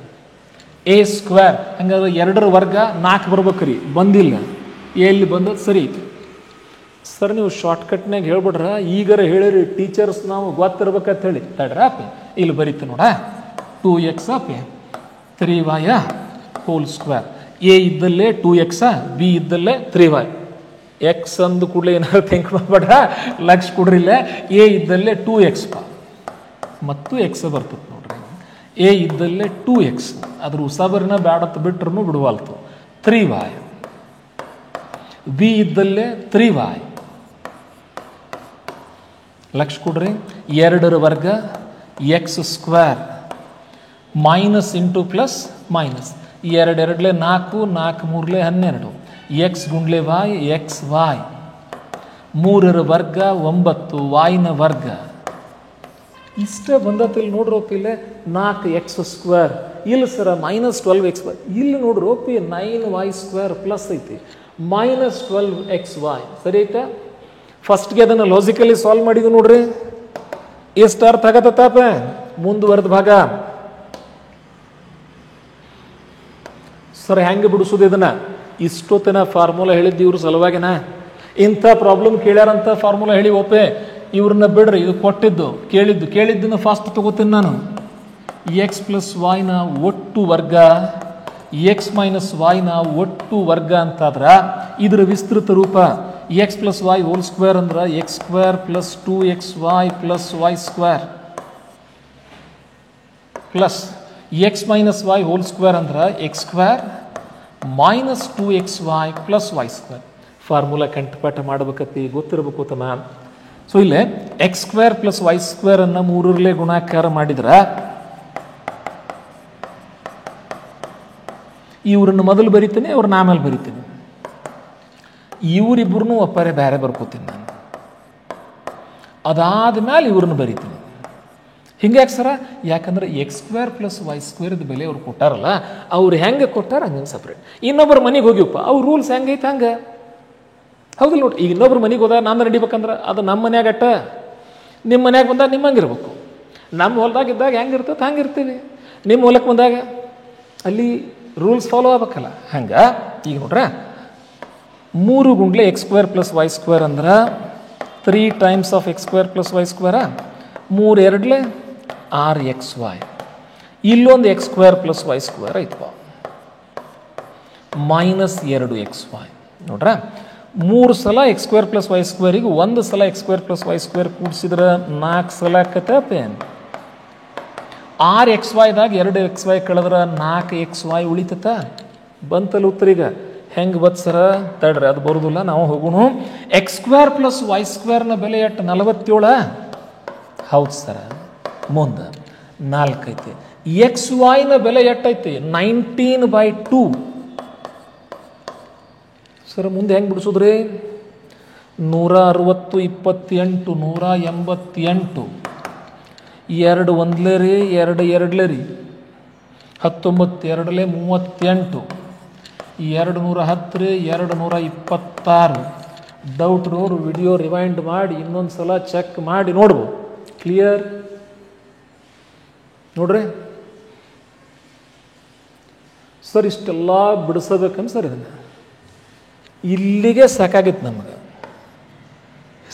a², ಹಂಗಾದ್ರೆ 2ರ ವರ್ಗ 4 ಬರ್ಬೇಕ್ರಿ, ಬಂದಿಲ್ಲ. ಎಲ್ಲಿ ಬಂದದ್ದು? ಸರಿ. ಸರ್, ನೀವು ಶಾರ್ಟ್ಕಟ್ನಾಗ ಹೇಳ್ಬಿಡ್ರ, ಈಗಾರ ಹೇಳಿರಿ ಟೀಚರ್ಸ್ ನಾವು ಗೊತ್ತಿರ್ಬೇಕಂತ ಹೇಳಿ. ತಡ್ರಾಪಿ, ಇಲ್ಲಿ ಬರೀತಿ ನೋಡ. 2x 3y ² a ಇದ್ದಲ್ಲೇ 2x, b ಇದ್ದಲ್ಲೇ 3y. X ಅಂದು ಕೂಡಲೇ ಏನಾದ್ರು ಥಿಂಕ್ ಮಾಡಬೇಡ, ಲಕ್ಷ ಕೊಡ್ರಿಲ್ಲ. a ಇದ್ದಲ್ಲೇ 2x ಮತ್ತು ಎಕ್ಸ್ ಬರ್ತದೆ ನೋಡ್ರಿ. a ಇದ್ದಲ್ಲೇ 2x, ಅದ್ರ ಉಸಾಬರಿನ ಬ್ಯಾಡತ್ ಬಿಟ್ರೂ ಬಿಡುವಲ್ತು. 3y, b ಇದ್ದಲ್ಲೇ 3y. ಲಕ್ಷ ಕೊಡ್ರಿ. 2ರ ವರ್ಗ x² minus into plus minus. 2 2 4, 4 3 12. x ಗುಂಡ್ಲೆ y, xy. 3ರ ವರ್ಗ 9, y ನ ವರ್ಗ. ಇಷ್ಟ ಬಂದತ್ತಿಲ್ಲಿ ನೋಡ್ರಿ ಒಪ್ಪಿ. ಇಲ್ಲೇ 4x². ಇಲ್ಲ ಸರ -12x². ಇಲ್ಲಿ ನೋಡ್ರಿ ಒಪ್ಪಿ 9y² ಪ್ಲಸ್ ಐತಿ, -12xy. ಸರಿ ಐತಾ? ಫಸ್ಟ್ಗೆ ಅದನ್ನು ಲಾಜಿಕಲಿ ಸಾಲ್ವ್ ಮಾಡಿದ್ವಿ ನೋಡ್ರಿ. ಎಷ್ಟು ಅರ್ಥ ಆಗತ್ತಾಪ? ಮುಂದುವರೆದ ಭಾಗ. ಸರ್, ಹೆಂಗೆ ಬಿಡಿಸೋದು ಇದನ್ನ? ಇಷ್ಟೊತ್ತಿನ ಫಾರ್ಮುಲಾ ಹೇಳಿದ್ದು ಇವ್ರ ಸಲುವಾಗಿನ. ಇಂಥ ಪ್ರಾಬ್ಲಮ್ ಕೇಳ್ಯಾರಂತ ಫಾರ್ಮುಲಾ ಹೇಳಿ ಓಪೆ. ಇವ್ರನ್ನ ಬಿಡ್ರಿ, ಇದು ಕೊಟ್ಟಿದ್ದು ಕೇಳಿದ್ದನ್ನು ಫಾಸ್ಟ್ ತಗೋತೀನಿ ನಾನು. x + y ನ ಒಟ್ಟು ವರ್ಗ ಎಕ್ಸ್ ಮೈನಸ್ ವೈನ ಒಟ್ಟು ವರ್ಗ ಅಂತಾದ್ರೆ ಇದರ ವಿಸ್ತೃತ ರೂಪ X plus Y whole square ಅಂದ್ರೆ X square plus 2xy plus Y square plus X minus Y whole square ಅಂದ್ರೆ X square minus 2xy plus Y square. Formula ಕಂಠಪಾಠ ಮಾಡಬೇಕತ್ತಿ ಗೊತ್ತಿರಬೇಕು ತಮ್ಮ. ಸೊ ಇಲ್ಲೇ X square plus Y square ಅನ್ನ ಮೂರರಲ್ಲೇ ಗುಣಾಕಾರ ಮಾಡಿದ್ರೆ ಇವ್ರನ್ನ ಮೊದಲು ಬರಿತೀನಿ, ಅವ್ರನ್ನ ಆಮೇಲೆ ಬರಿತೀನಿ. ಇವರಿಬ್ಬರನ್ನೂ ಒಪ್ಪಾರೆ ಬೇರೆ ಬರ್ಕೋತೀನಿ ನಾನು. ಅದಾದ ಮೇಲೆ ಇವ್ರನ್ನ ಬರಿತೀನಿ. ಹಿಂಗ್ಯಾಕೆ ಸರ? ಯಾಕಂದ್ರೆ ಎಕ್ಸ್ ಸ್ಕ್ವೇರ್ ಪ್ಲಸ್ ವೈ ಸ್ಕ್ವೇರ್ದ ಬೆಲೆ ಅವ್ರು ಕೊಟ್ಟಾರಲ್ಲ, ಅವ್ರು ಹೆಂಗೆ ಕೊಟ್ಟಾರ ಹಂಗೆ ಸಪ್ರೇಟ್. ಇನ್ನೊಬ್ಬರ ಮನೆಗೆ ಹೋಗಿವಪ್ಪ, ಅವ್ರ ರೂಲ್ಸ್ ಹೆಂಗೈತೆ ಹಂಗೆ. ಹೌದಿಲ್ಲ ನೋಡಿ, ಈಗ ಇನ್ನೊಬ್ರು ಮನೆಗೆ ಹೋದಾಗ ನಾನು ನಡಿಬೇಕಂದ್ರೆ ಅದು ನಮ್ಮ ಮನ್ಯಾಗ ಅಟ್ಟ, ನಿಮ್ಮ ಮನ್ಯಾಗ ಬಂದಾಗ ನಿಮ್ಮಂಗಿರ್ಬೇಕು. ನಮ್ಮ ಹೊಲದಾಗ ಇದ್ದಾಗ ಹೆಂಗಿರ್ತದೆ ಹಂಗಿರ್ತೀವಿ. ನಿಮ್ಮ ಹೊಲಕ್ಕೆ ಬಂದಾಗ ಅಲ್ಲಿ ರೂಲ್ಸ್ ಫಾಲೋ ಆಗ್ಬೇಕಲ್ಲ. ಹಂಗೆ ಈಗ ನೋಡ್ರೆ 3 ಗುಂಡ್ಲೆ X square plus Y square ಅಂದ್ರೆ 3 times of X square plus Y square 3 2 6xy. ಇಲ್ಲೊಂದು X square plus Y square ಐತಪ್ಪ ಮೈನಸ್ 2xy. ನೋಡ್ರ 3 ಸಲ ಎಕ್ಸ್ ಸ್ಕ್ವೇರ್ ಪ್ಲಸ್ ವೈ ಸ್ಕ್ವೇರಿಗೆ 1 ಸಲ X square plus Y square ಕೂಡಿಸಿದ್ರೆ 4 ಸಲ ಆಕತ್ತೇನು? 6xyದಾಗ 2xy ಕಳೆದ್ರೆ 4xy ಉಳಿತತ. ಬಂತಲ್ಲ ಉತ್ತರ. ಈಗ ಹೆಂಗೆ ಬತ್ ಸರ? ತಡ್ರಿ, ಅದು ಬರೋದಿಲ್ಲ, ನಾವು ಹೋಗೋಣ. ಎಕ್ಸ್ ಸ್ಕ್ವೇರ್ ಪ್ಲಸ್ ವೈ ಸ್ಕ್ವೇರ್ನ ಬೆಲೆ ಎಷ್ಟು? 47. ಹೌದು ಸರ. ಮುಂದೆ 4 ಐತಿ. ಎಕ್ಸ್ ವೈನ ಬೆಲೆ ಎಷ್ಟೈತಿ? 19/2. ಸರ್ ಮುಂದೆ ಹೆಂಗೆ ಬಿಡಿಸೋದ್ರಿ? 160 28 188 2 1 ರೀ 2 2 ರೀ 19 2 38 210 ರೀ 226. ಡೌಟ್ ನೋಡು, ವಿಡಿಯೋ ರಿವೈಂಡ್ ಮಾಡಿ ಇನ್ನೊಂದು ಸಲ ಚೆಕ್ ಮಾಡಿ ನೋಡ್ಬೋದು. ಕ್ಲಿಯರ್ ನೋಡ್ರಿ ಸರ್. ಇಷ್ಟೆಲ್ಲ ಬಿಡಿಸಬೇಕಂತ ಸರ್ ಇದನ್ನು ಇಲ್ಲಿಗೆ ಸಾಕಾಗಿತ್ತು ನಮಗೆ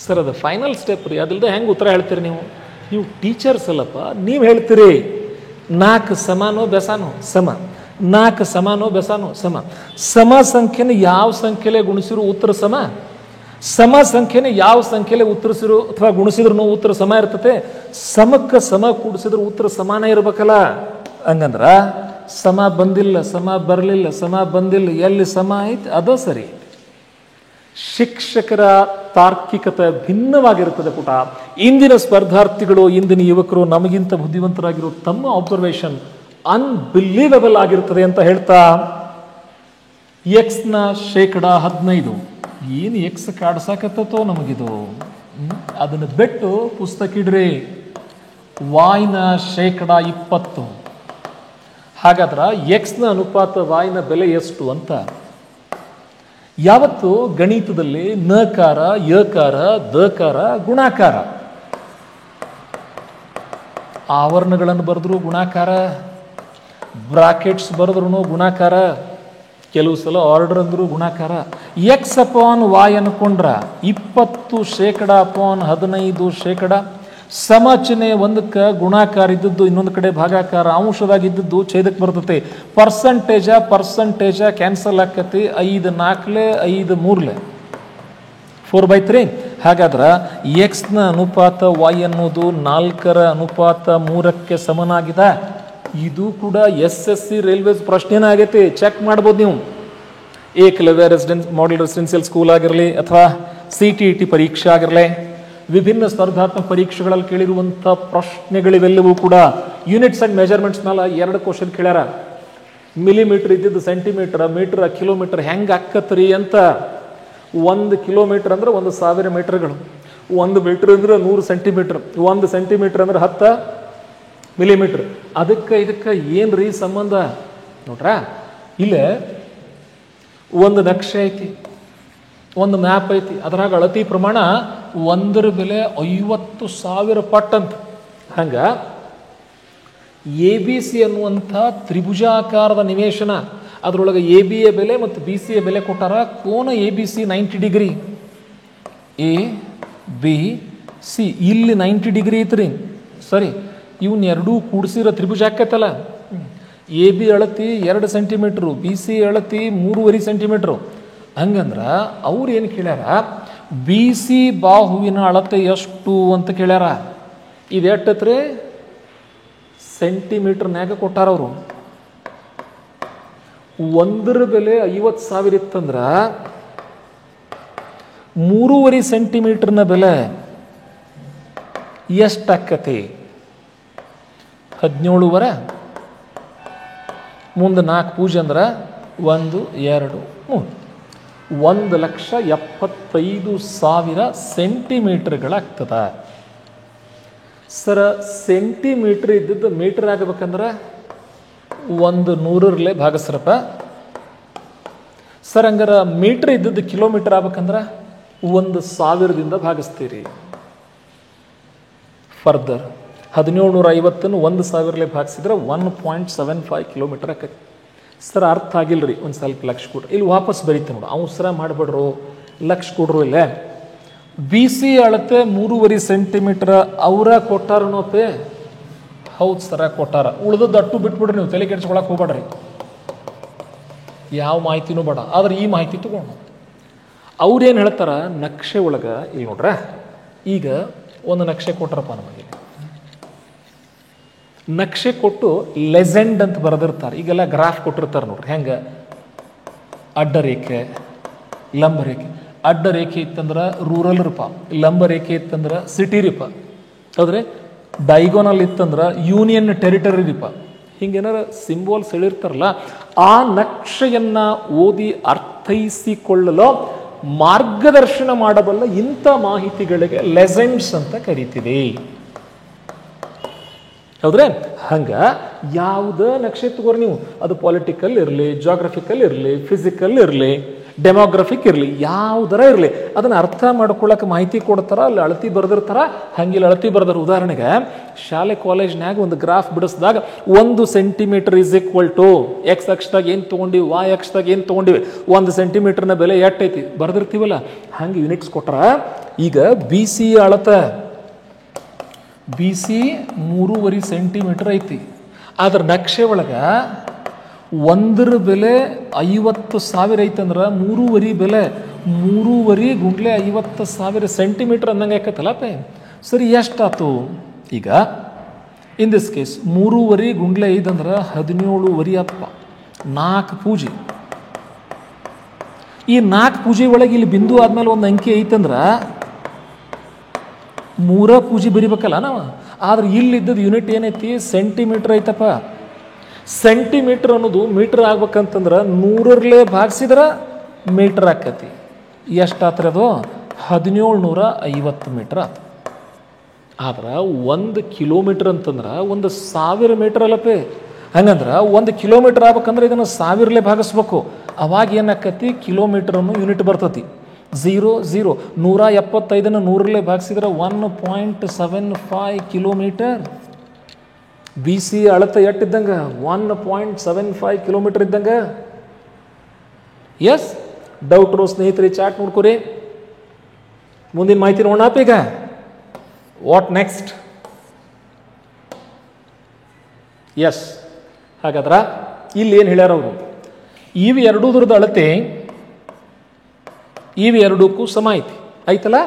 ಸರ್. ಅದು ಫೈನಲ್ ಸ್ಟೆಪ್ ರೀ. ಅದಿಲ್ಲದೆ ಹೆಂಗೆ ಉತ್ತರ ಹೇಳ್ತೀರಿ ನೀವು? ನೀವು ಟೀಚರ್ಸ್ ಅಲ್ಲಪ್ಪ, ನೀವು ಹೇಳ್ತೀರಿ 4 ಸಮಾನೋ ಬೆಸಾನೋ ಸಮ, 4 ಸಮಾನೋ ಬೆಸಾನೋ ಸಮ. ಸಮ ಸಂಖ್ಯೆನ ಯಾವ ಸಂಖ್ಯೆಲೆ ಗುಣಿಸಿರೋ ಉತ್ತರ ಸಮ, ಸಮ ಸಂಖ್ಯೆನ ಯಾವ ಸಂಖ್ಯೆಲೆ ಉತ್ತರಿಸಿರೋ ಅಥವಾ ಗುಣಿಸಿದ್ರು ಉತ್ತರ ಸಮ ಇರ್ತತೆ. ಸಮಕ್ಕೆ ಸಮ ಕೂಡಿಸಿದ್ರೆ ಉತ್ತರ ಸಮಾನ ಇರ್ಬೇಕಲ್ಲ. ಹಂಗಂದ್ರ ಸಮ ಬಂದಿಲ್ಲ, ಸಮ ಬರಲಿಲ್ಲ, ಸಮ ಬಂದಿಲ್ಲ, ಎಲ್ಲಿ ಸಮ ಐತಿ ಅದ ಸರಿ. ಶಿಕ್ಷಕರ ತಾರ್ಕಿಕತೆ ಭಿನ್ನವಾಗಿರುತ್ತದೆ ಪುಟ. ಇಂದಿನ ಸ್ಪರ್ಧಾರ್ಥಿಗಳು, ಇಂದಿನ ಯುವಕರು ನಮಗಿಂತ ಬುದ್ಧಿವಂತರಾಗಿರೋ ತಮ್ಮ ಅಬ್ಸರ್ವೇಷನ್ ಅನ್ಬಿಲೀವಬಲ್ ಆಗಿರ್ತದೆ ಅಂತ ಹೇಳ್ತಾ, ಎಕ್ಸ್ನ 15%. ಏನು ಎಕ್ಸ್ ಕಾಡ್ಸಾಕತ್ತೋ ನಮಗಿದು, ಅದನ್ನು ಬಿಟ್ಟು ಪುಸ್ತಕ ಇಡ್ರಿ. ವಾಯ್ನ 20%. ಹಾಗಾದ್ರೆ ಎಕ್ಸ್ನ ಅನುಪಾತ ವಾಯ್ನ ಬೆಲೆ ಎಷ್ಟು ಅಂತ ಯಾವತ್ತು ಗಣಿತದಲ್ಲಿ ನಕಾರ, ಯಕಾರ, ದಕಾರ, ಗುಣಾಕಾರ ಆವರಣಗಳನ್ನು ಬರೆದ್ರು ಗುಣಾಕಾರ, ಬ್ರಾಕೆಟ್ಸ್ ಬರೆದ್ರು ಗುಣಾಕಾರ, ಕೆಲವು ಸಲ ಆರ್ಡರ್ ಅಂದ್ರು ಗುಣಾಕಾರ. ಎಕ್ಸ್ ಅಪಾನ್ ವಾಯ್ ಅನ್ಕೊಂಡ್ರ 20%/15%. ಸಮಚಿಹ್ನೆ ಒಂದಕ್ಕೆ ಗುಣಾಕಾರ ಇದ್ದದ್ದು ಇನ್ನೊಂದು ಕಡೆ ಭಾಗಾಕಾರ, ಅಂಶದಾಗಿದ್ದದ್ದು ಛೇದಕ್ಕೆ ಬರ್ತತೆ. ಪರ್ಸಂಟೇಜ ಕ್ಯಾನ್ಸಲ್ ಆಕತಿ. 5 4 5 3 4/3. ಹಾಗಾದ್ರೆ ಎಕ್ಸ್ನ ಅನುಪಾತ ವೈ ಅನ್ನೋದು 4:3 ಸಮನಾಗಿದೆ. ಇದು ಕೂಡ SSC ರೈಲ್ವೇಸ್ ಪ್ರಶ್ನೆನೇ ಆಗೈತೆ. ಚೆಕ್ ಮಾಡ್ಬೋದು ನೀವು. ಏಕಲವ್ಯ ಮಾಡೆಲ್ ರೆಸಿಡೆನ್ಸಿಯಲ್ ಸ್ಕೂಲ್ ಆಗಿರಲಿ ಅಥವಾ CTET ಪರೀಕ್ಷೆ ಆಗಿರಲಿ, ವಿಭಿನ್ನ ಸ್ಪರ್ಧಾತ್ಮಕ ಪರೀಕ್ಷೆಗಳಲ್ಲಿ ಕೇಳಿರುವಂಥ ಪ್ರಶ್ನೆಗಳಿವೆಲ್ಲವೂ ಕೂಡ ಯೂನಿಟ್ಸ್ ಅಂಡ್ ಮೆಜರ್ಮೆಂಟ್ಸ್ ಮೇಲೆ 2 ಕ್ವಶನ್ ಕೇಳ್ಯಾರ. ಮಿಲಿಮೀಟರ್ ಇದ್ದಿದ್ದು ಸೆಂಟಿಮೀಟರ್, ಮೀಟರ್, ಕಿಲೋಮೀಟರ್ ಹೆಂಗೆ ಆಕ್ಕತ್ರಿ ಅಂತ. 1 ಕಿಲೋಮೀಟರ್ ಅಂದ್ರೆ 1000 ಮೀಟರ್ಗಳು, 1 ಮೀಟರ್ ಅಂದ್ರೆ 100 ಸೆಂಟಿಮೀಟರ್, 1 ಸೆಂಟಿಮೀಟರ್ ಅಂದ್ರೆ 10 ಮಿಲಿಮೀಟರ್. ಇದಕ್ಕೆ ಏನ್ರಿ ಸಂಬಂಧ ನೋಡ್ರ? ಇಲ್ಲೇ ಒಂದು ನಕ್ಷೆ ಐತಿ, ಒಂದು ಮ್ಯಾಪ್ ಐತಿ, ಅದರಾಗ ಅಳತಿ ಪ್ರಮಾಣ 1 ಬೆಲೆ 50,000 ಪಟ್ ಅಂತ. ಹಂಗ ABC ಅನ್ನುವಂಥ ತ್ರಿಭುಜಾಕಾರದ ನಿವೇಶನ, ಅದರೊಳಗೆ ABಯ ಬೆಲೆ ಮತ್ತು BCಯ ಬೆಲೆ ಕೊಟ್ಟಾರ. ಕೋನ ABC 90 ಡಿಗ್ರಿ, ABC ಇಲ್ಲಿ 90 ಡಿಗ್ರಿ ಐತ್ರಿ. ಸರಿ, ಇವನ್ ಎರಡೂ ಕೂಡಿಸಿರೋ ತ್ರಿಭುಜ ಆಕೈತಲ್ಲ, ಎ ಬಿ ಅಳತಿ 2 ಸೆಂಟಿಮೀಟ್ರು, ಬಿ ಸಿ ಅಳತಿ 3.5 ಸೆಂಟಿಮೀಟ್ರು. ಹಂಗಂದ್ರೆ ಅವ್ರು ಏನು ಕೇಳ್ಯಾರ, ಬಿ ಸಿ ಬಾಹುವಿನ ಅಳತೆ ಎಷ್ಟು ಅಂತ ಕೇಳ್ಯಾರ. ಇದು ಎಷ್ಟತ್ರಿ? ಸೆಂಟಿಮೀಟರ್ನ್ಯಾಗ ಕೊಟ್ಟಾರ ಅವರು. ಒಂದರ ಬೆಲೆ 50,000 ಇತ್ತಂದ್ರೆ 3.5 ಸೆಂಟಿಮೀಟರ್ನ ಬೆಲೆ ಎಷ್ಟಾಕತಿ? 17.5 ಮುಂದೆ 4 ಪೂಜೆ ಅಂದ್ರೆ 1, 2, 3 1,75,000 ಸೆಂಟಿಮೀಟರ್ಗಳಾಗ್ತದ. ಸರ ಸೆಂಟಿಮೀಟರ್ ಇದ್ದದ್ದು ಮೀಟರ್ ಆಗಬೇಕಂದ್ರೆ 100 ಭಾಗಸ್ರಪ್ಪ. ಸರ್ ಹಂಗಾರ ಮೀಟರ್ ಇದ್ದದ್ದು ಕಿಲೋಮೀಟರ್ ಆಗ್ಬೇಕಂದ್ರೆ 1,000ದಿಂದ ಭಾಗಿಸ್ತೀರಿ. ಫರ್ದರ್ 1750 1,000 ಭಾಗಿಸಿದ್ರೆ 1.75 ಕಿಲೋಮೀಟರ್ ಆಕೈತಿ. ಸರ್ ಅರ್ಥ ಆಗಿಲ್ರಿ, ಒಂದು ಸ್ವಲ್ಪ ಲಕ್ಷ ಕೊಡ್ರಿ. ಇಲ್ಲಿ ವಾಪಸ್ ಬರೀತೆ ನೋಡು, ಅವಸರ ಮಾಡಿಬಿಡ್ರು, ಲಕ್ಷ ಕೊಡ್ರು. ಇಲ್ಲೇ ಬಿ ಸಿ ಅಳತೆ 3.5 ಸೆಂಟಿಮೀಟರ್ ಅವರ ಕೊಟ್ಟಾರನೋಪೆ. ಹೌದು ಸರ ಕೊಟ್ಟಾರ. ಉಳ್ದದ್ದು ಅಟ್ಟು ಬಿಟ್ಬಿಡ್ರಿ, ನೀವು ತಲೆ ಕೆಡ್ಸ್ಕೊಳಕ್ಕೆ ಹೋಗ್ಬೇಡ್ರಿ, ಯಾವ ಮಾಹಿತಿನೂ ಬೇಡ. ಆದ್ರೆ ಈ ಮಾಹಿತಿ ತಗೊಂಡು ಅವ್ರೇನು ಹೇಳ್ತಾರ ನಕ್ಷೆ ಒಳಗೆ. ಇಲ್ಲಿ ನೋಡ್ರ, ಈಗ ಒಂದು ನಕ್ಷೆ ಕೊಟ್ರಪ್ಪ ನಮಗೆ. ನಕ್ಷೆ ಕೊಟ್ಟು ಲೆಜೆಂಡ್ ಅಂತ ಬರೆದಿರ್ತಾರೆ. ಈಗೆಲ್ಲ ಗ್ರಾಫ್ ಕೊಟ್ಟಿರ್ತಾರೆ ನೋಡ್ರಿ, ಹೆಂಗೆ ಅಡ್ಡ ರೇಖೆ, ಲಂಬ ರೇಖೆ. ಅಡ್ಡ ರೇಖೆ ಇತ್ತಂದ್ರೆ ರೂರಲ್ ರೂಪ, ಲಂಬ ರೇಖೆ ಇತ್ತಂದ್ರೆ ಸಿಟಿ ರೂಪ, ಹೌದ್ರೆ ಡೈಗೋನಲ್ ಇತ್ತಂದ್ರೆ ಯೂನಿಯನ್ ಟೆರಿಟರಿ ರೂಪ. ಹಿಂಗೇನಾರ ಸಿಂಬೋಲ್ಸ್ ಹೇಳಿರ್ತಾರಲ್ಲ, ಆ ನಕ್ಷೆಯನ್ನ ಓದಿ ಅರ್ಥೈಸಿಕೊಳ್ಳಲು ಮಾರ್ಗದರ್ಶನ ಮಾಡಬಲ್ಲ ಇಂಥ ಮಾಹಿತಿಗಳಿಗೆ ಲೆಜೆಂಡ್ಸ್ ಅಂತ ಕರಿತೀವಿ, ಹೌದ್ರೆ. ಹಂಗ ಯಾವುದ ನಕ್ಷೆ ತಗೋರಿ ನೀವು, ಅದು ಪೊಲಿಟಿಕಲ್ ಇರಲಿ, ಜಾಗ್ರಫಿಕಲ್ ಇರಲಿ, ಫಿಸಿಕಲ್ ಇರಲಿ, ಡೆಮೋಗ್ರಫಿಕ್ ಇರಲಿ, ಯಾವುದರ ಇರಲಿ, ಅದನ್ನ ಅರ್ಥ ಮಾಡ್ಕೊಳ್ಳೋಕೆ ಮಾಹಿತಿ ಕೊಡ್ತಾರ. ಅಲ್ಲಿ ಅಳತಿ ಬರ್ದಿರ್ತಾರ, ಹಂಗಿಲ್ಲ ಅಳತಿ ಬರ್ದಾರ. ಉದಾಹರಣೆಗೆ ಶಾಲೆ ಕಾಲೇಜ್ನಾಗ ಒಂದು ಗ್ರಾಫ್ ಬಿಡಿಸಿದಾಗ 1 centimetre is equal to X ಅಕ್ಷದಾಗ ಏನು ತೊಗೊಂಡಿವಿ, ವಾಯ್ ಅಕ್ಷದಾಗ ಏನು ತೊಗೊಂಡಿವಿ, 1 ಸೆಂಟಿಮೀಟರ್ನ ಬೆಲೆ ಎಷ್ಟೈತಿ ಬರ್ದಿರ್ತೀವಲ್ಲ, ಹಂಗೆ ಯೂನಿಟ್ಸ್ ಕೊಟ್ರ. ಈಗ ಬಿ ಸಿ ಅಳತ, ಬಿ ಸಿ 3.5 ಸೆಂಟಿಮೀಟರ್ ಐತಿ. ಆದ್ರ ನಕ್ಷೆ ಒಳಗ 1 ಬೆಲೆ 50,000 ಐತಂದ್ರೆ 3.5 ಬೆಲೆ 3.5 ಗುಂಡ್ಲೆ 50,000 ಸೆಂಟಿಮೀಟರ್ ಅನ್ನಂಗೆ ಆಕತ್ತಲ್ಲಪ್ಪ. ಸರಿ, ಎಷ್ಟಾತು? ಈಗ ಇನ್ ದಿಸ್ ಕೇಸ್ 3.5 ಗುಂಡ್ಲೆ 5 ಅಂದ್ರೆ 17.5 ಅಪ್ಪ. 4 ಪೂಜೆ. ಈ 4 ಪೂಜೆ ಒಳಗೆ ಇಲ್ಲಿ ಬಿಂದು ಆದ್ಮೇಲೆ ಒಂದು ಅಂಕಿ ಐತಂದ್ರೆ 3 ಪೂಜೆ ಬರಿಬೇಕಲ್ಲ ನಾವು. ಆದ್ರೆ ಇಲ್ಲಿದ್ದದ್ದು ಯೂನಿಟ್ ಏನೈತಿ? ಸೆಂಟಿಮೀಟರ್ ಐತಪ್ಪ. ಸೆಂಟಿಮೀಟರ್ ಅನ್ನೋದು ಮೀಟರ್ ಆಗ್ಬೇಕಂತಂದ್ರೆ 100 ಭಾಗಿಸಿದ್ರೆ ಮೀಟರ್ ಆಕತಿ. ಎಷ್ಟಾತ್ರಿ ಅದು? 1750 ಮೀಟರ್ ಆತ. ಆದ್ರೆ 1 ಕಿಲೋಮೀಟರ್ ಅಂತಂದ್ರೆ 1,000 ಮೀಟರ್ ಅಲ್ಲಪ್ಪೇ. ಹಂಗಂದ್ರೆ 1 ಕಿಲೋಮೀಟರ್ ಆಗ್ಬೇಕಂದ್ರೆ ಇದನ್ನು 1000 ಭಾಗಿಸ್ಬೇಕು. ಅವಾಗ ಏನಾಕತಿ? ಕಿಲೋಮೀಟರ್ ಅನ್ನೋ ಯೂನಿಟ್ ಬರ್ತತಿ. 0, 0 175 100 ಭಾಗಿಸಿದ್ರೆ 1.75 ಕಿಲೋಮೀಟರ್. ಬಿ ಸಿ ಅಳತೆ ಎಷ್ಟಿದ್ದಂಗೆ? 1.75 ಕಿಲೋಮೀಟರ್ ಇದ್ದಂಗೆ. ಎಸ್, ಡೌಟ್ ರೋ ಸ್ನೇಹಿತರೆ, ಚಾಟ್ ನೋಡ್ಕೊರಿ. ಮುಂದಿನ ಮಾಹಿತಿ ನೋಡೋಣ ಈಗ. What next? ಎಸ್, ಹಾಗಾದ್ರೆ ಇಲ್ಲಿ ಏನು ಹೇಳ್ಯಾರ ಅವರು? ಇವು ಎರಡೂದ್ರದ್ದು ಅಳತೆ ಇವು ಎರಡಕ್ಕೂ ಸಮ ಐತಿ, ಐತಲ್ಲ?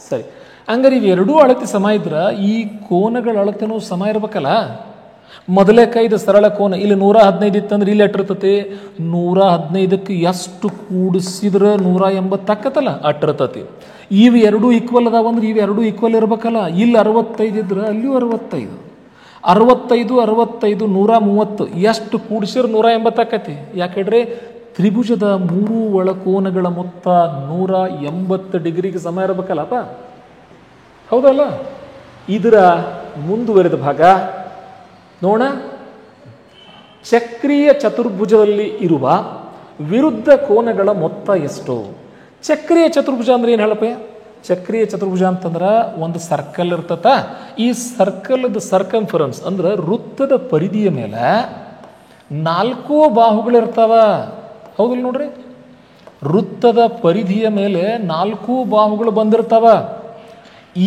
ಸರಿ, ಹಂಗಾರೆ ಇವೆರಡೂ ಅಳತೆ ಸಮ ಇದ್ರ ಈ ಕೋನಗಳ ಅಳತೆನೂ ಸಮ ಇರ್ಬೇಕಲ್ಲ. ಮೊದಲೇ ಕೈದು ಸರಳ ಕೋನ ಇಲ್ಲಿ 115 ಇತ್ತಂದ್ರೆ ಇಲ್ಲಿ ಎಟ್ಟಿರ್ತತಿ? 115ಕ್ಕೆ ಎಷ್ಟು ಕೂಡಿಸಿದ್ರೆ 180 ಆಕತ್ತಲ್ಲ, ಅಟ್ಟಿರ್ತತಿ. ಇವು ಎರಡೂ ಈಕ್ವಲ್ ಅದಾವಂದ್ರೆ ಇವು ಎರಡೂ ಈಕ್ವಲ್ ಇರ್ಬೇಕಲ್ಲ. ಇಲ್ಲಿ 65 ಇದ್ರೆ ಅಲ್ಲಿಯೂ 65, 65 65 130 ಎಷ್ಟು ಕೂಡಿಸಿದ್ರೆ 180 ಆಕತಿ. ಯಾಕೆ ಹೇಳ್ರಿ? ತ್ರಿಭುಜದ 3 ಒಳಕೋನಗಳ ಮೊತ್ತ 180 ಡಿಗ್ರಿಗೆ ಸಮ ಇರಬೇಕಲ್ಲಪ್ಪ, ಹೌದಲ್ಲ? ಇದರ ಮುಂದುವರೆದ ಭಾಗ ನೋಡ. ಚಕ್ರೀಯ ಚತುರ್ಭುಜದಲ್ಲಿ ಇರುವ ವಿರುದ್ಧ ಕೋನಗಳ ಮೊತ್ತ ಎಷ್ಟು? ಚಕ್ರೀಯ ಚತುರ್ಭುಜ ಅಂದ್ರೆ ಏನು ಹೇಳಪ್ಪ? ಚಕ್ರೀಯ ಚತುರ್ಭುಜ ಅಂತಂದ್ರೆ ಒಂದು ಸರ್ಕಲ್ ಇರ್ತತ. ಈ ಸರ್ಕಲ್ದ ಸರ್ಕಂಫರೆನ್ಸ್ ಅಂದ್ರೆ ವೃತ್ತದ ಪರಿಧಿಯ ಮೇಲೆ 4 ಬಾಹುಗಳಿರ್ತಾವ, ಹೌದಿಲ್ಲ ನೋಡ್ರಿ? ವೃತ್ತದ ಪರಿಧಿಯ ಮೇಲೆ 4 ಬಾಹುಗಳು ಬಂದಿರ್ತಾವ.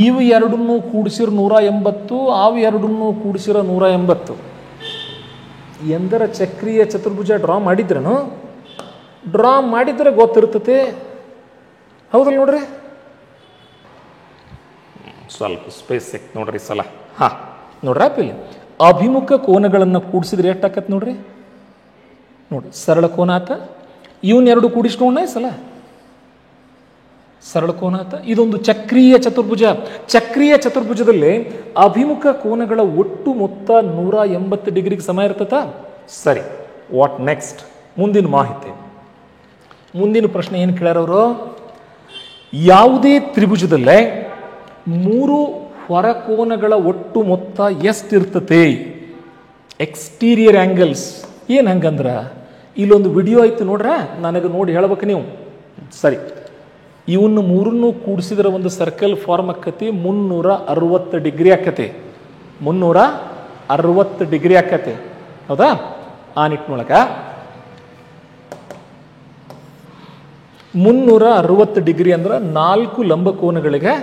ಇವು ಎರಡನ್ನೂ ಕೂಡಿಸಿರ 180, ಅವು ಎರಡನ್ನೂ ಕೂಡಿಸಿರ 180. ಎಂದರ ಚಕ್ರೀಯ ಚತುರ್ಭುಜ ಡ್ರಾ ಮಾಡಿದ್ರನು? ಡ್ರಾ ಮಾಡಿದ್ರೆ ಗೊತ್ತಿರ್ತತೆ, ಹೌದಲ್ಲ ನೋಡ್ರಿ. ಸ್ವಲ್ಪ ಸ್ಪೇಸ್ ಸಿಕ್ ನೋಡ್ರಿ ಸಲ. ಹಾಂ ನೋಡ್ರಿ ಇಲ್ಲಿ ಅಭಿಮುಖ ಕೋನಗಳನ್ನು ಕೂಡಿಸಿದ್ರೆ ಎಷ್ಟಾಕತ್ ನೋಡ್ರಿ. ನೋಡ್ರಿ ಸರಳ ಕೋನ ಆತ, ಇವನ್ನೆರಡು ಕೂಡಿಸ್ಕೊಂಡ ಸಲ ಸರಳ ಕೋನ ಆತ. ಇದೊಂದು ಚಕ್ರೀಯ ಚತುರ್ಭುಜ. ಚಕ್ರೀಯ ಚತುರ್ಭುಜದಲ್ಲಿ ಅಭಿಮುಖ ಕೋನಗಳ ಒಟ್ಟು ಮೊತ್ತ 180 ಡಿಗ್ರಿಗೆ ಸಮ ಇರ್ತದ. ಸರಿ, ವಾಟ್ ನೆಕ್ಸ್ಟ್? ಮುಂದಿನ ಮಾಹಿತಿ, ಮುಂದಿನ ಪ್ರಶ್ನೆ ಏನು ಕೇಳ್ಯಾರವರು? ಯಾವುದೇ ತ್ರಿಭುಜದಲ್ಲೇ 3 ಹೊರಕೋನಗಳ ಒಟ್ಟು ಮೊತ್ತ ಎಷ್ಟಿರ್ತತೆ? Exterior angles. ಏನು ಹಂಗಂದ್ರ ಇಲ್ಲೊಂದು ವಿಡಿಯೋ ಐತೆ ನೋಡ್ರ, ನನಗೆ ನೋಡಿ ಹೇಳ್ಬೇಕು ನೀವು. ಸರಿ, ಇವನ್ನ ಮೂರನ್ನು ಕೂಡಿಸಿದ್ರೆ ಒಂದು ಸರ್ಕಲ್ ಫಾರ್ಮ್ ಆಕತಿ, 360 ಡಿಗ್ರಿ ಆಕತಿ. 360 ಡಿಗ್ರಿ ಆಕತಿ, ಹೌದಾ? ಆ ನಿಟ್ಟಿನೊಳಗ 360 ಡಿಗ್ರಿ ಅಂದ್ರೆ 4 ಲಂಬಕೋನಗಳಿಗೆ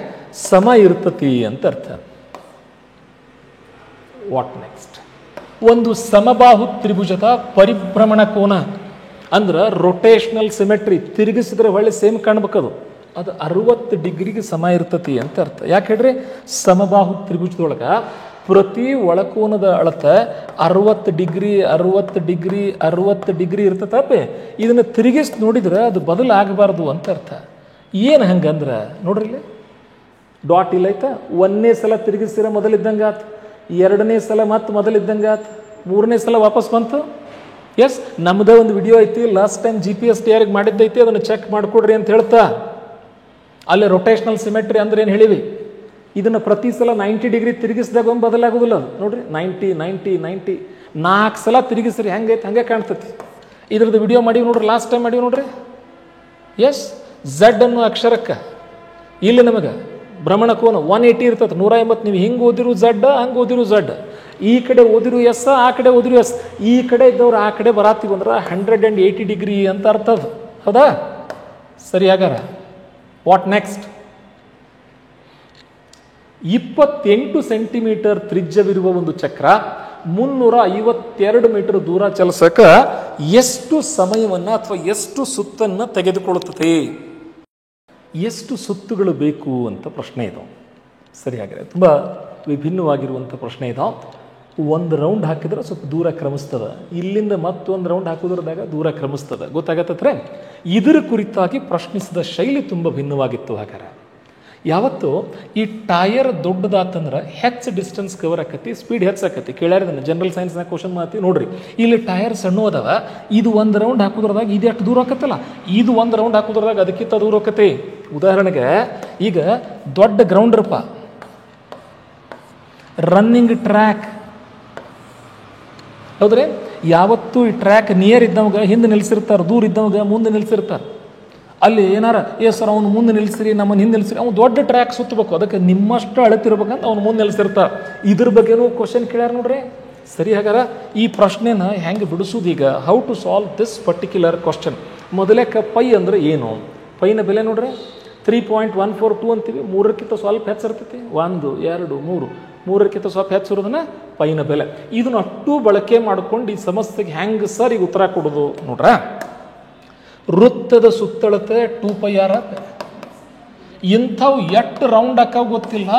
ಸಮ ಇರ್ತತಿ ಅಂತ ಅರ್ಥ. What next? ಒಂದು ಸಮಬಾಹು ತ್ರಿಭುಜದ ಪರಿಭ್ರಮಣ ಕೋನ ಅಂದ್ರೆ ರೊಟೇಷನಲ್ ಸಿಮೆಟ್ರಿ, ತಿರುಗಿಸಿದ್ರೆ ಒಳ್ಳೆ ಸೇಮ್ ಕಾಣ್ಬೇಕದು, ಅದು 60 ಡಿಗ್ರಿಗೆ ಸಮ ಇರ್ತತಿ ಅಂತ ಅರ್ಥ. ಯಾಕೆ ಹೇಳ್ರಿ? ಸಮಬಾಹು ತ್ರಿಭುಜದೊಳಗ ಪ್ರತಿ ಒಳಕೋನದ ಅಳತ 60 ಡಿಗ್ರಿ 60 ಡಿಗ್ರಿ 60 ಡಿಗ್ರಿ ಇರ್ತತಪ್ಪೆ. ಇದನ್ನು ತಿರುಗಿಸಿ ನೋಡಿದ್ರೆ ಅದು ಬದಲಾಗಬಾರ್ದು ಅಂತ ಅರ್ಥ. ಏನು ಹಂಗಂದ್ರೆ ನೋಡ್ರಿ ಇಲ್ಲಿ ಡಾಟ್ ಇಲ್ಲ ಐತ. 1ನೇ ಸಲ ತಿರುಗಿಸಿರ ಮೊದಲಿದ್ದಂಗೆ ಆತು, 2ನೇ ಸಲ ಮತ್ತೆ ಮೊದಲಿದ್ದಂಗೆ ಆತು, 3ನೇ ಸಲ ವಾಪಸ್ ಬಂತು. ಎಸ್, ನಮ್ಮದೇ ಒಂದು ವಿಡಿಯೋ ಐತಿ, ಲಾಸ್ಟ್ ಟೈಮ್ GPS TRಗೆ ಮಾಡಿದ್ದೈತಿ, ಅದನ್ನು ಚೆಕ್ ಮಾಡಿಕೊಡ್ರಿ ಅಂತ ಹೇಳ್ತಾ. ಅಲ್ಲಿ ರೊಟೇಷನಲ್ ಸಿಮೆಟ್ರಿ ಅಂದ್ರೆ ಏನು ಹೇಳಿವಿ? ಇದನ್ನು ಪ್ರತಿ ಸಲ 90 ಡಿಗ್ರಿ ತಿರುಗಿಸಿದಾಗ ಒಂದು ಬದಲಾಗೋದಿಲ್ಲ ಅದು. ನೋಡ್ರಿ 90 90 90 4 ಸಲ ತಿರುಗಿಸ್ರಿ, ಹೆಂಗೈತೆ ಹಂಗೆ ಕಾಣ್ತತಿ. ಇದ್ರದ್ದು ವಿಡಿಯೋ ಮಾಡೀವಿ ನೋಡ್ರಿ, ಲಾಸ್ಟ್ ಟೈಮ್ ಮಾಡೀವಿ ನೋಡ್ರಿ. ಎಸ್, ಝಡ್ ಅನ್ನೋ ಅಕ್ಷರಕ್ಕೆ ಇಲ್ಲಿ ನಮಗೆ ಭ್ರಮಣ ಕೋನ 180 ಇರ್ತದೆ, 180. ನೀವು ಹಿಂಗೆ ಓದಿರು ಝಡ್, ಹಂಗೆ ಓದಿರು ಝಡ್, ಈ ಕಡೆ ಓದಿರು ಎಸ್, ಆ ಕಡೆ ಓದಿರು ಎಸ್, ಈ ಕಡೆ ಇದ್ದವ್ರು ಆ ಕಡೆ ಬರಾತೀವಿ ಅಂದ್ರೆ 180 ಡಿಗ್ರಿ ಅಂತ ಅರ್ಥ ಅದು, ಹೌದಾ? ಸರಿ, ಹಾಗಾರ ವಾಟ್ ನೆಕ್ಸ್ಟ್? 28 ಸೆಂಟಿಮೀಟರ್ ತ್ರಿಜ್ಯವಿರುವ ಒಂದು ಚಕ್ರ 352 ಮೀಟರ್ ದೂರ ಚಲಿಸಕ ಎಷ್ಟು ಸಮಯವನ್ನು ಅಥವಾ ಎಷ್ಟು ಸುತ್ತನ್ನು ತೆಗೆದುಕೊಳ್ಳುತ್ತದೆ? ಎಷ್ಟು ಸುತ್ತುಗಳು ಬೇಕು ಅಂತ ಪ್ರಶ್ನೆ ಇದು. ಸರಿಯಾಗಿದೆ, ತುಂಬ ವಿಭಿನ್ನವಾಗಿರುವಂಥ ಪ್ರಶ್ನೆ ಇದು. ಒಂದು ರೌಂಡ್ ಹಾಕಿದ್ರೆ ಸ್ವಲ್ಪ ದೂರ ಕ್ರಮಿಸ್ತದೆ, ಇಲ್ಲಿಂದ ಮತ್ತೊಂದು ರೌಂಡ್ ಹಾಕೋದ್ರದಾಗ ದೂರ ಕ್ರಮಿಸ್ತದೆ, ಗೊತ್ತಾಗತ್ತತ್ರ. ಇದರ ಕುರಿತಾಗಿ ಪ್ರಶ್ನಿಸಿದ ಶೈಲಿ ತುಂಬ ಭಿನ್ನವಾಗಿತ್ತು. ಹಾಗಾದ್ರೆ ಯಾವತ್ತು ಈ ಟೈರ್ ದೊಡ್ಡದಾತಂದ್ರೆ ಹೆಚ್ಚು ಡಿಸ್ಟೆನ್ಸ್ ಕವರ್ ಆಕತಿ, ಸ್ಪೀಡ್ ಹೆಚ್ಚಾಕತಿ. ಕೇಳ್ಯಾರಿದ್ದಾನೆ ಜನರಲ್ ಸೈನ್ಸ್ನಾಗ ಕ್ವಶನ್ ಮಾಡ್ತೀವಿ ನೋಡ್ರಿ. ಇಲ್ಲಿ ಟೈರ್ ಸಣ್ಣ ಅದಾವ, ಇದು ಒಂದು ರೌಂಡ್ ಹಾಕೋದ್ರದಾಗ ಇದು ಎಷ್ಟು ದೂರ ಆಕತ್ತಲ್ಲ, ಇದು ಒಂದು ರೌಂಡ್ ಹಾಕೋದ್ರದಾಗ ಅದಕ್ಕಿಂತ ದೂರ ಆಕತಿ. ಉದಾಹರಣೆಗೆ ಈಗ ದೊಡ್ಡ ಗ್ರೌಂಡ್ರಪ್ಪ, ರನ್ನಿಂಗ್ ಟ್ರ್ಯಾಕ್, ಹೌದ್ರಿ? ಯಾವತ್ತೂ ಈ ಟ್ರ್ಯಾಕ್ ನಿಯರ್ ಇದ್ದವಾಗ ಹಿಂದೆ ನಿಲ್ಸಿರ್ತಾರೆ, ದೂರ ಇದ್ದವಾಗ ಮುಂದೆ ನಿಲ್ಸಿರ್ತಾರೆ. ಅಲ್ಲಿ ಏನಾರ ಸರ್ ಅವ್ನು ಮುಂದೆ ನಿಲ್ಸಿರಿ, ನಮ್ಮನ್ನು ಹಿಂದೆ ನಿಲ್ಸಿರಿ, ಅವ್ನು ದೊಡ್ಡ ಟ್ರ್ಯಾಕ್ ಸುತ್ತಬೇಕು, ಅದಕ್ಕೆ ನಿಮ್ಮಷ್ಟು ಅಳತಿರ್ಬೇಕಂತ ಅವ್ನು ಮುಂದೆ ನಿಲ್ಸಿರ್ತಾರೆ. ಇದ್ರ ಬಗ್ಗೆನೂ ಕ್ವಶನ್ ಕೇಳ್ಯಾರ ನೋಡ್ರಿ. ಸರಿ, ಹಾಗಾರ ಈ ಪ್ರಶ್ನೆನ ಹೆಂಗೆ ಬಿಡಿಸೋದು ಈಗ? How to solve this particular question? ಮೊದಲೇಕ ಪೈ ಅಂದ್ರೆ ಏನು? ಪೈನ ಬೆಲೆ ನೋಡ್ರಿ 3.142 ಅಂತೀವಿ. 3ಕ್ಕಿಂತ ಸ್ವಲ್ಪ ಹೆಚ್ಚಿರ್ತೈತಿ, 1 2 3, 3ಕ್ಕಿಂತ ಸ್ವಲ್ಪ ಹೆಚ್ಚಿರೋದನ್ನ ಪೈನ ಬೆಲೆ. ಇದನ್ನ ಅಷ್ಟು ಬಳಕೆ ಮಾಡ್ಕೊಂಡು ಈ ಸಮಸ್ಯೆಗೆ ಹೆಂಗೆ ಸರ್ ಈಗ ಉತ್ತರ ಕೊಡೋದು ನೋಡ್ರ? ವೃತ್ತದ ಸುತ್ತಳತೆ 2πr. ಇಂಥವು ಎಷ್ಟು ರೌಂಡ್ ಹಾಕಾವ್ ಗೊತ್ತಿಲ್ಲ,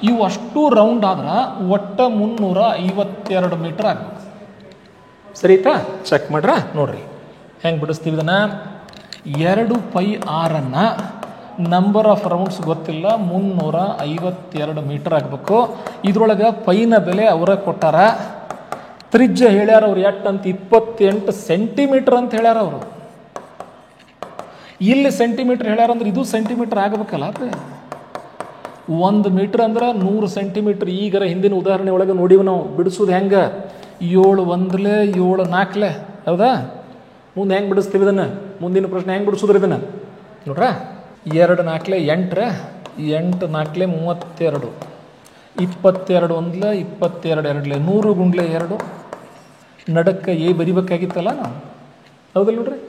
ಇವು ಅಷ್ಟು ರೌಂಡ್ ಆದ್ರೆ ಒಟ್ಟ 352 ಮೀಟರ್ ಆಗ್ಬೇಕು. ಸರಿತಾ? ಚೆಕ್ ಮಾಡ್ರ ನೋಡ್ರಿ ಹೆಂಗೆ ಬಿಡಿಸ್ತೀವಿ ಇದನ್ನ. 2πr ಅನ್ನ ನಂಬರ್ ಆಫ್ ರೌಂಡ್ಸ್ ಗೊತ್ತಿಲ್ಲ, 352 ಮೀಟರ್ ಆಗಬೇಕು. ಇದ್ರೊಳಗೆ ಪೈನ ಬೆಲೆ ಅವರ ಕೊಟ್ಟಾರ, ತ್ರಿಜ್ಯ ಹೇಳ್ಯಾರ ಅವ್ರು ಎಟ್ ಅಂತ 28 ಸೆಂಟಿಮೀಟರ್ ಅಂತ ಹೇಳ್ಯಾರ ಅವರು. ಇಲ್ಲಿ ಸೆಂಟಿಮೀಟರ್ ಹೇಳ್ಯಾರ ಅಂದ್ರೆ ಇದು ಸೆಂಟಿಮೀಟರ್ ಆಗಬೇಕಲ್ಲ. 1 ಮೀಟರ್ ಅಂದ್ರೆ 100 ಸೆಂಟಿಮೀಟರ್. ಈಗರ ಹಿಂದಿನ ಉದಾಹರಣೆ ಒಳಗೆ ನೋಡಿವಿ ನಾವು ಬಿಡಿಸೋದು ಹೆಂಗೆ. 7 1 7 4, ಹೌದಾ? ಮುಂದೆ ಹೆಂಗೆ ಬಿಡಿಸ್ತೀವಿ ಇದನ್ನು? ಮುಂದಿನ ಪ್ರಶ್ನೆ ಹೆಂಗೆ ಬಿಡಿಸೋದ್ರಿ ಇದನ್ನು ನೋಡ್ರ? 2 4 8, 8 4 32, 22 1 22 2, 100 ಗುಂಡ್ಲೆ 2, ನಡಕ್ಕೆ ಬರಿಬೇಕಾಗಿತ್ತಲ್ಲ ನಾವು, ಹೌದಲ್ಲ ನೋಡ್ರಿ?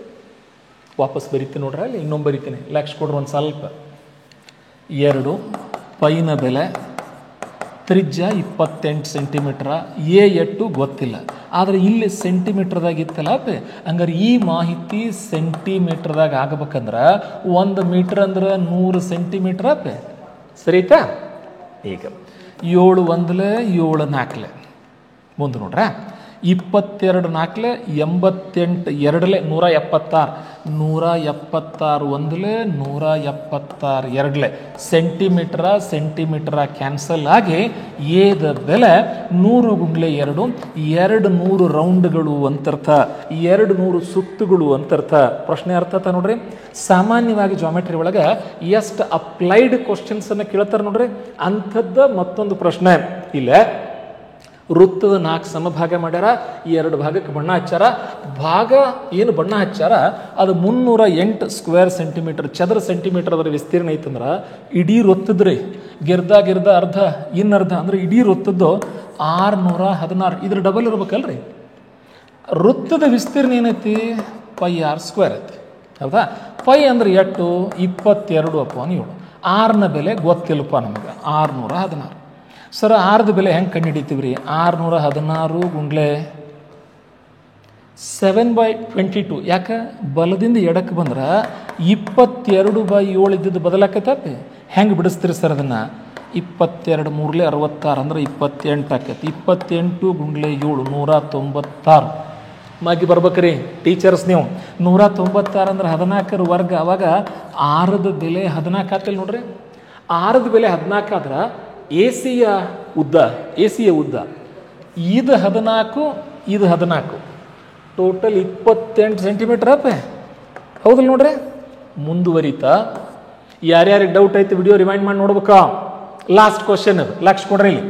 ವಾಪಸ್ ಬರಿತೀನಿ ನೋಡ್ರಿ, ಅಲ್ಲಿ ಇನ್ನೊಂದು ಬರಿತೀನಿ, ಲಕ್ಷ ಕೊಡ್ರಿ ಒಂದು ಸ್ವಲ್ಪ. 2 ಪೈನ ಬೆಲೆ, ತ್ರಿಜ್ಯ 28 ಸೆಂಟಿಮೀಟ್ರ, ಎಟ್ಟು ಗೊತ್ತಿಲ್ಲ, ಆದರೆ ಇಲ್ಲಿ ಸೆಂಟಿಮೀಟರ್ದಾಗ ಇತ್ತಲ್ಲ ಅಪ್ಪೆ, ಹಂಗಾರೆ ಈ ಮಾಹಿತಿ ಸೆಂಟಿಮೀಟರ್ದಾಗ ಆಗ್ಬೇಕಂದ್ರೆ 1 ಮೀಟರ್ ಅಂದ್ರೆ 100 ಸೆಂಟಿಮೀಟರ್ ಅಪ್ಪೆ. ಸರಿ ಐತಾ? ಈಗ 7 1 7 4 ಮುಂದೆ ನೋಡ್ರ, 22 4 88 2 176 176 1 176 2 ಸೆಂಟಿಮೀಟರ ಕ್ಯಾನ್ಸಲ್ ಆಗಿ ಏದ ಬೆಲೆ 100 ಗುಂಡ್ಲೆ 2 200 ರೌಂಡ್ಗಳು ಅಂತರ್ಥ, 200 ಸುತ್ತುಗಳು ಅಂತರ್ಥ. ಪ್ರಶ್ನೆ ಅರ್ಥ ನೋಡ್ರಿ. ಸಾಮಾನ್ಯವಾಗಿ ಜಾಮೆಟ್ರಿ ಒಳಗೆ ಎಷ್ಟು ಅಪ್ಲೈಡ್ ಕ್ವಶನ್ಸ್ ಅನ್ನು ಕೇಳ್ತಾರೆ ನೋಡ್ರಿ, ಅಂಥದ್ದ ಮತ್ತೊಂದು ಪ್ರಶ್ನೆ. ಇಲ್ಲ ವೃತ್ತದ 4 ಸಮಭಾಗ ಮಾಡ್ಯಾರ, 2 ಭಾಗಕ್ಕೆ ಬಣ್ಣ ಹಚ್ಚಾರ. ಭಾಗ ಏನು ಬಣ್ಣ ಹಚ್ಚಾರ ಅದು 308 ಸ್ಕ್ವೇರ್ ಸೆಂಟಿಮೀಟರ್, ಚದರ ಸೆಂಟಿಮೀಟರ್ ಅದರ ವಿಸ್ತೀರ್ಣ ಐತಂದ್ರೆ ಇಡೀ ವೃತ್ತದ್ರಿ ಗಿರ್ದ ಅರ್ಧ ಇನ್ನರ್ಧ ಅಂದ್ರೆ ಇಡೀ ವೃತ್ತದ್ದು 616. ಇದ್ರ ಡಬಲ್ ಇರ್ಬೇಕಲ್ರಿ. ವೃತ್ತದ ವಿಸ್ತೀರ್ಣ ಏನೈತಿ? πr² ಐತಿ. ಹೌದಾ? ಪೈ ಅಂದ್ರೆ ಎಷ್ಟು? 22/7. 6ನ ಬೆಲೆ ಗೊತ್ತಿಲ್ಲಪ್ಪ ನಮಗೆ, 616. ಸರ್ 6ದ ಬೆಲೆ ಹೆಂಗೆ ಕಂಡು ಹಿಡಿತೀವಿ ರೀ? 616 ಗುಂಡ್ಲೆ 7/22. ಯಾಕೆ? ಬಲದಿಂದ ಎಡಕ್ಕೆ ಬಂದ್ರೆ 22/7 ಇದ್ದಿದ್ದು ಬದಲಾಕೈತಿ. ಹೆಂಗೆ ಬಿಡಿಸ್ತೀರಿ ಸರ್ ಅದನ್ನು? 22 3 66 ಅಂದ್ರೆ 28 ಆಕೈತಿ. 28 ಗುಂಡ್ಲೆ 7 196 ಮಾಗಿ ಬರ್ಬೇಕ್ರಿ ಟೀಚರ್ಸ್ ನೀವು. 196 ಅಂದ್ರೆ 14 ವರ್ಗ. ಅವಾಗ 6ದ ಬೆಲೆ 14 ಆತಲ್ಲಿ ನೋಡ್ರಿ. 6ದ ಬೆಲೆ 14 ಆದ್ರೆ ಎಸಿಯ ಉದ್ದ ಇದು 14 ಇದು 14 ಟೋಟಲ್ 28 ಸೆಂಟಿಮೀಟರ್ ಅಪ್ಪೆ. ಹೌದಲ್ಲ ನೋಡ್ರಿ. ಮುಂದುವರಿತಾ ಯಾರ್ಯಾರಿಗೆ ಡೌಟ್ ಐತೆ ವಿಡಿಯೋ ರಿಮೈಂಡ್ ಮಾಡಿ ನೋಡ್ಬೇಕಾ? ಲಾಸ್ಟ್ ಕ್ವಶನ್ ಅದು, ಲಕ್ಷ ಕೊಡ್ರಿ. ಇಲ್ಲಿ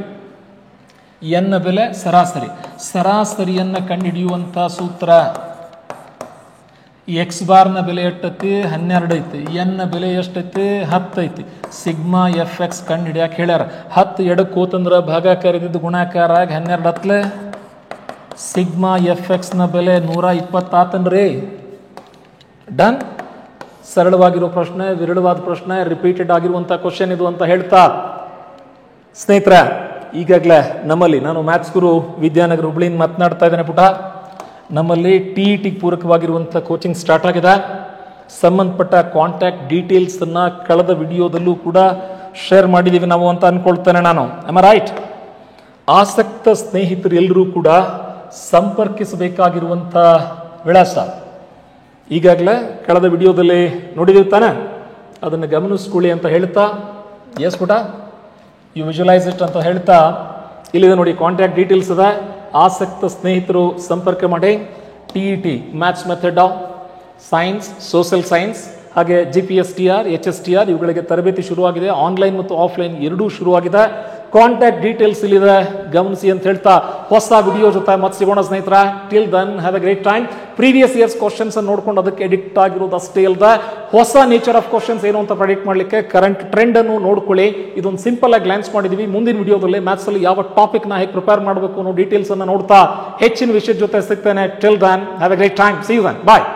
ಎನ್ನ ಬೆಲೆ ಸರಾಸರಿಯನ್ನು ಕಂಡುಹಿಡಿಯುವಂಥ ಸೂತ್ರ. ಎಕ್ಸ್ ಬಾರ್ನ ಬೆಲೆ ಎಷ್ಟೈತಿ? 12 ಐತಿ. ಎನ್ನ ಬೆಲೆ ಎಷ್ಟೈತಿ? 10 ಐತಿ. ಸಿಗ್ಮಾ FX ಕಂಡು ಹಿಡಿಯಾಕೆ ಹೇಳ್ಯಾರ. 10 ಎಡಕ್ಕೆ ಹೋತಂದ್ರೆ ಭಾಗಾಕಾರ ಇದ್ದಿದ್ದು ಗುಣಾಕಾರ ಆಗಿ 12 ಹತ್ಲೆ ಸಿಗ್ಮಾ FXನ ಬೆಲೆ 120 ಆತನ್ರಿ. ಡನ್. ಸರಳವಾಗಿರೋ ಪ್ರಶ್ನೆ, ವಿರಳವಾದ ಪ್ರಶ್ನೆ, ರಿಪೀಟೆಡ್ ಆಗಿರುವಂಥ ಕ್ವಶನ್ ಇದು ಅಂತ ಹೇಳ್ತಾ ಸ್ನೇಹಿತರ, ಈಗಾಗಲೇ ನಮ್ಮಲ್ಲಿ, ನಾನು ಮ್ಯಾಥ್ಸ್ ಗುರು ವಿದ್ಯಾನಗರ ಹುಬ್ಳಿಯಿಂದ ಮಾತನಾಡ್ತಾ ಇದ್ದೇನೆ ಪುಟ. ನಮ್ಮಲ್ಲಿ TET ಪೂರಕವಾಗಿರುವಂಥ ಕೋಚಿಂಗ್ ಸ್ಟಾರ್ಟ್ ಆಗಿದೆ. ಸಂಬಂಧಪಟ್ಟ ಕಾಂಟ್ಯಾಕ್ಟ್ ಡೀಟೇಲ್ಸನ್ನು ಕಳೆದ ವಿಡಿಯೋದಲ್ಲೂ ಕೂಡ ಶೇರ್ ಮಾಡಿದ್ದೀವಿ ನಾವು ಅಂತ ಅಂದ್ಕೊಳ್ತೇನೆ ನಾನು. Am I right? ಆಸಕ್ತ ಸ್ನೇಹಿತರು ಎಲ್ಲರೂ ಕೂಡ ಸಂಪರ್ಕಿಸಬೇಕಾಗಿರುವಂಥ ವಿಳಾಸ ಈಗಾಗಲೇ ಕಳೆದ ವಿಡಿಯೋದಲ್ಲಿ ನೋಡಿದ್ದೀವಿ ತಾನೆ, ಅದನ್ನು ಗಮನಿಸ್ಕೊಳ್ಳಿ ಅಂತ ಹೇಳ್ತಾ, ಎಸ್ ಪುಟ ಯು ವಿಜುವಲೈಸ್ ಇಟ್ ಅಂತ ಹೇಳ್ತಾ, ಇಲ್ಲಿದೆ ನೋಡಿ ಕಾಂಟ್ಯಾಕ್ಟ್ ಡೀಟೇಲ್ಸ್ ಅದ. ಆಸಕ್ತ ಸ್ನೇಹಿತರು ಸಂಪರ್ಕ ಮಾಡಿ. TET maths method, science, social science, ಹಾಗೆ GPSTR, HSTR ಇವುಗಳಿಗೆ ತರಬೇತಿ ಶುರುವಾಗಿದೆ. ಆನ್ಲೈನ್ ಮತ್ತು ಆಫ್ಲೈನ್ ಎರಡೂ ಶುರುವಾಗಿದೆ. ಕಾಂಟ್ಯಾಕ್ಟ್ ಡೀಟೇಲ್ಸ್ ಇಲ್ಲಿದೆ, ಗಮನಿಸಿ ಅಂತ ಹೇಳ್ತಾ ಹೊಸ ವಿಡಿಯೋ ಜೊತೆ ಮತ್ತೆ ಸಿಗೋಣ ಸ್ನೇಹಿತರ. Till then have a great time. Previous years questions ಅನ್ನು ನೋಡ್ಕೊಂಡು ಅದಕ್ಕೆ ಎಡಿಕ್ಟ್ ಆಗಿರೋದು ಅಷ್ಟೇ ಅಲ್ಲದೆ ಹೊಸ ನೇಚರ್ ಆಫ್ ಕ್ವಶನ್ಸ್ ಏನು ಅಂತ ಪ್ರೆಡಿಕ್ಟ್ ಮಾಡಲಿಕ್ಕೆ ಕರೆಂಟ್ ಟ್ರೆಂಡ್ ಅನ್ನು ನೋಡ್ಕೊಳ್ಳಿ. ಇದೊಂದು ಸಿಂಪಲ್ ಆಗಿ ಗ್ಲಾನ್ಸ್ ಮಾಡಿದೀವಿ. ಮುಂದಿನ ವಿಡಿಯೋದಲ್ಲಿ ಮ್ಯಾಥ್ಸ್ ಅಲ್ಲಿ ಯಾವ ಟಾಪಿಕ್ ನ ಹೇಗೆ ಪ್ರಿಪೇರ್ ಮಾಡಬೇಕು ಅನ್ನೋ ಡೀಟೇಲ್ಸ್ ಅನ್ನು ನೋಡ್ತಾ ಹೆಚ್ಚಿನ ವಿಷಯದ ಜೊತೆ ಸಿಗ್ತೇನೆ. Till then have a great time. See you then. Bye.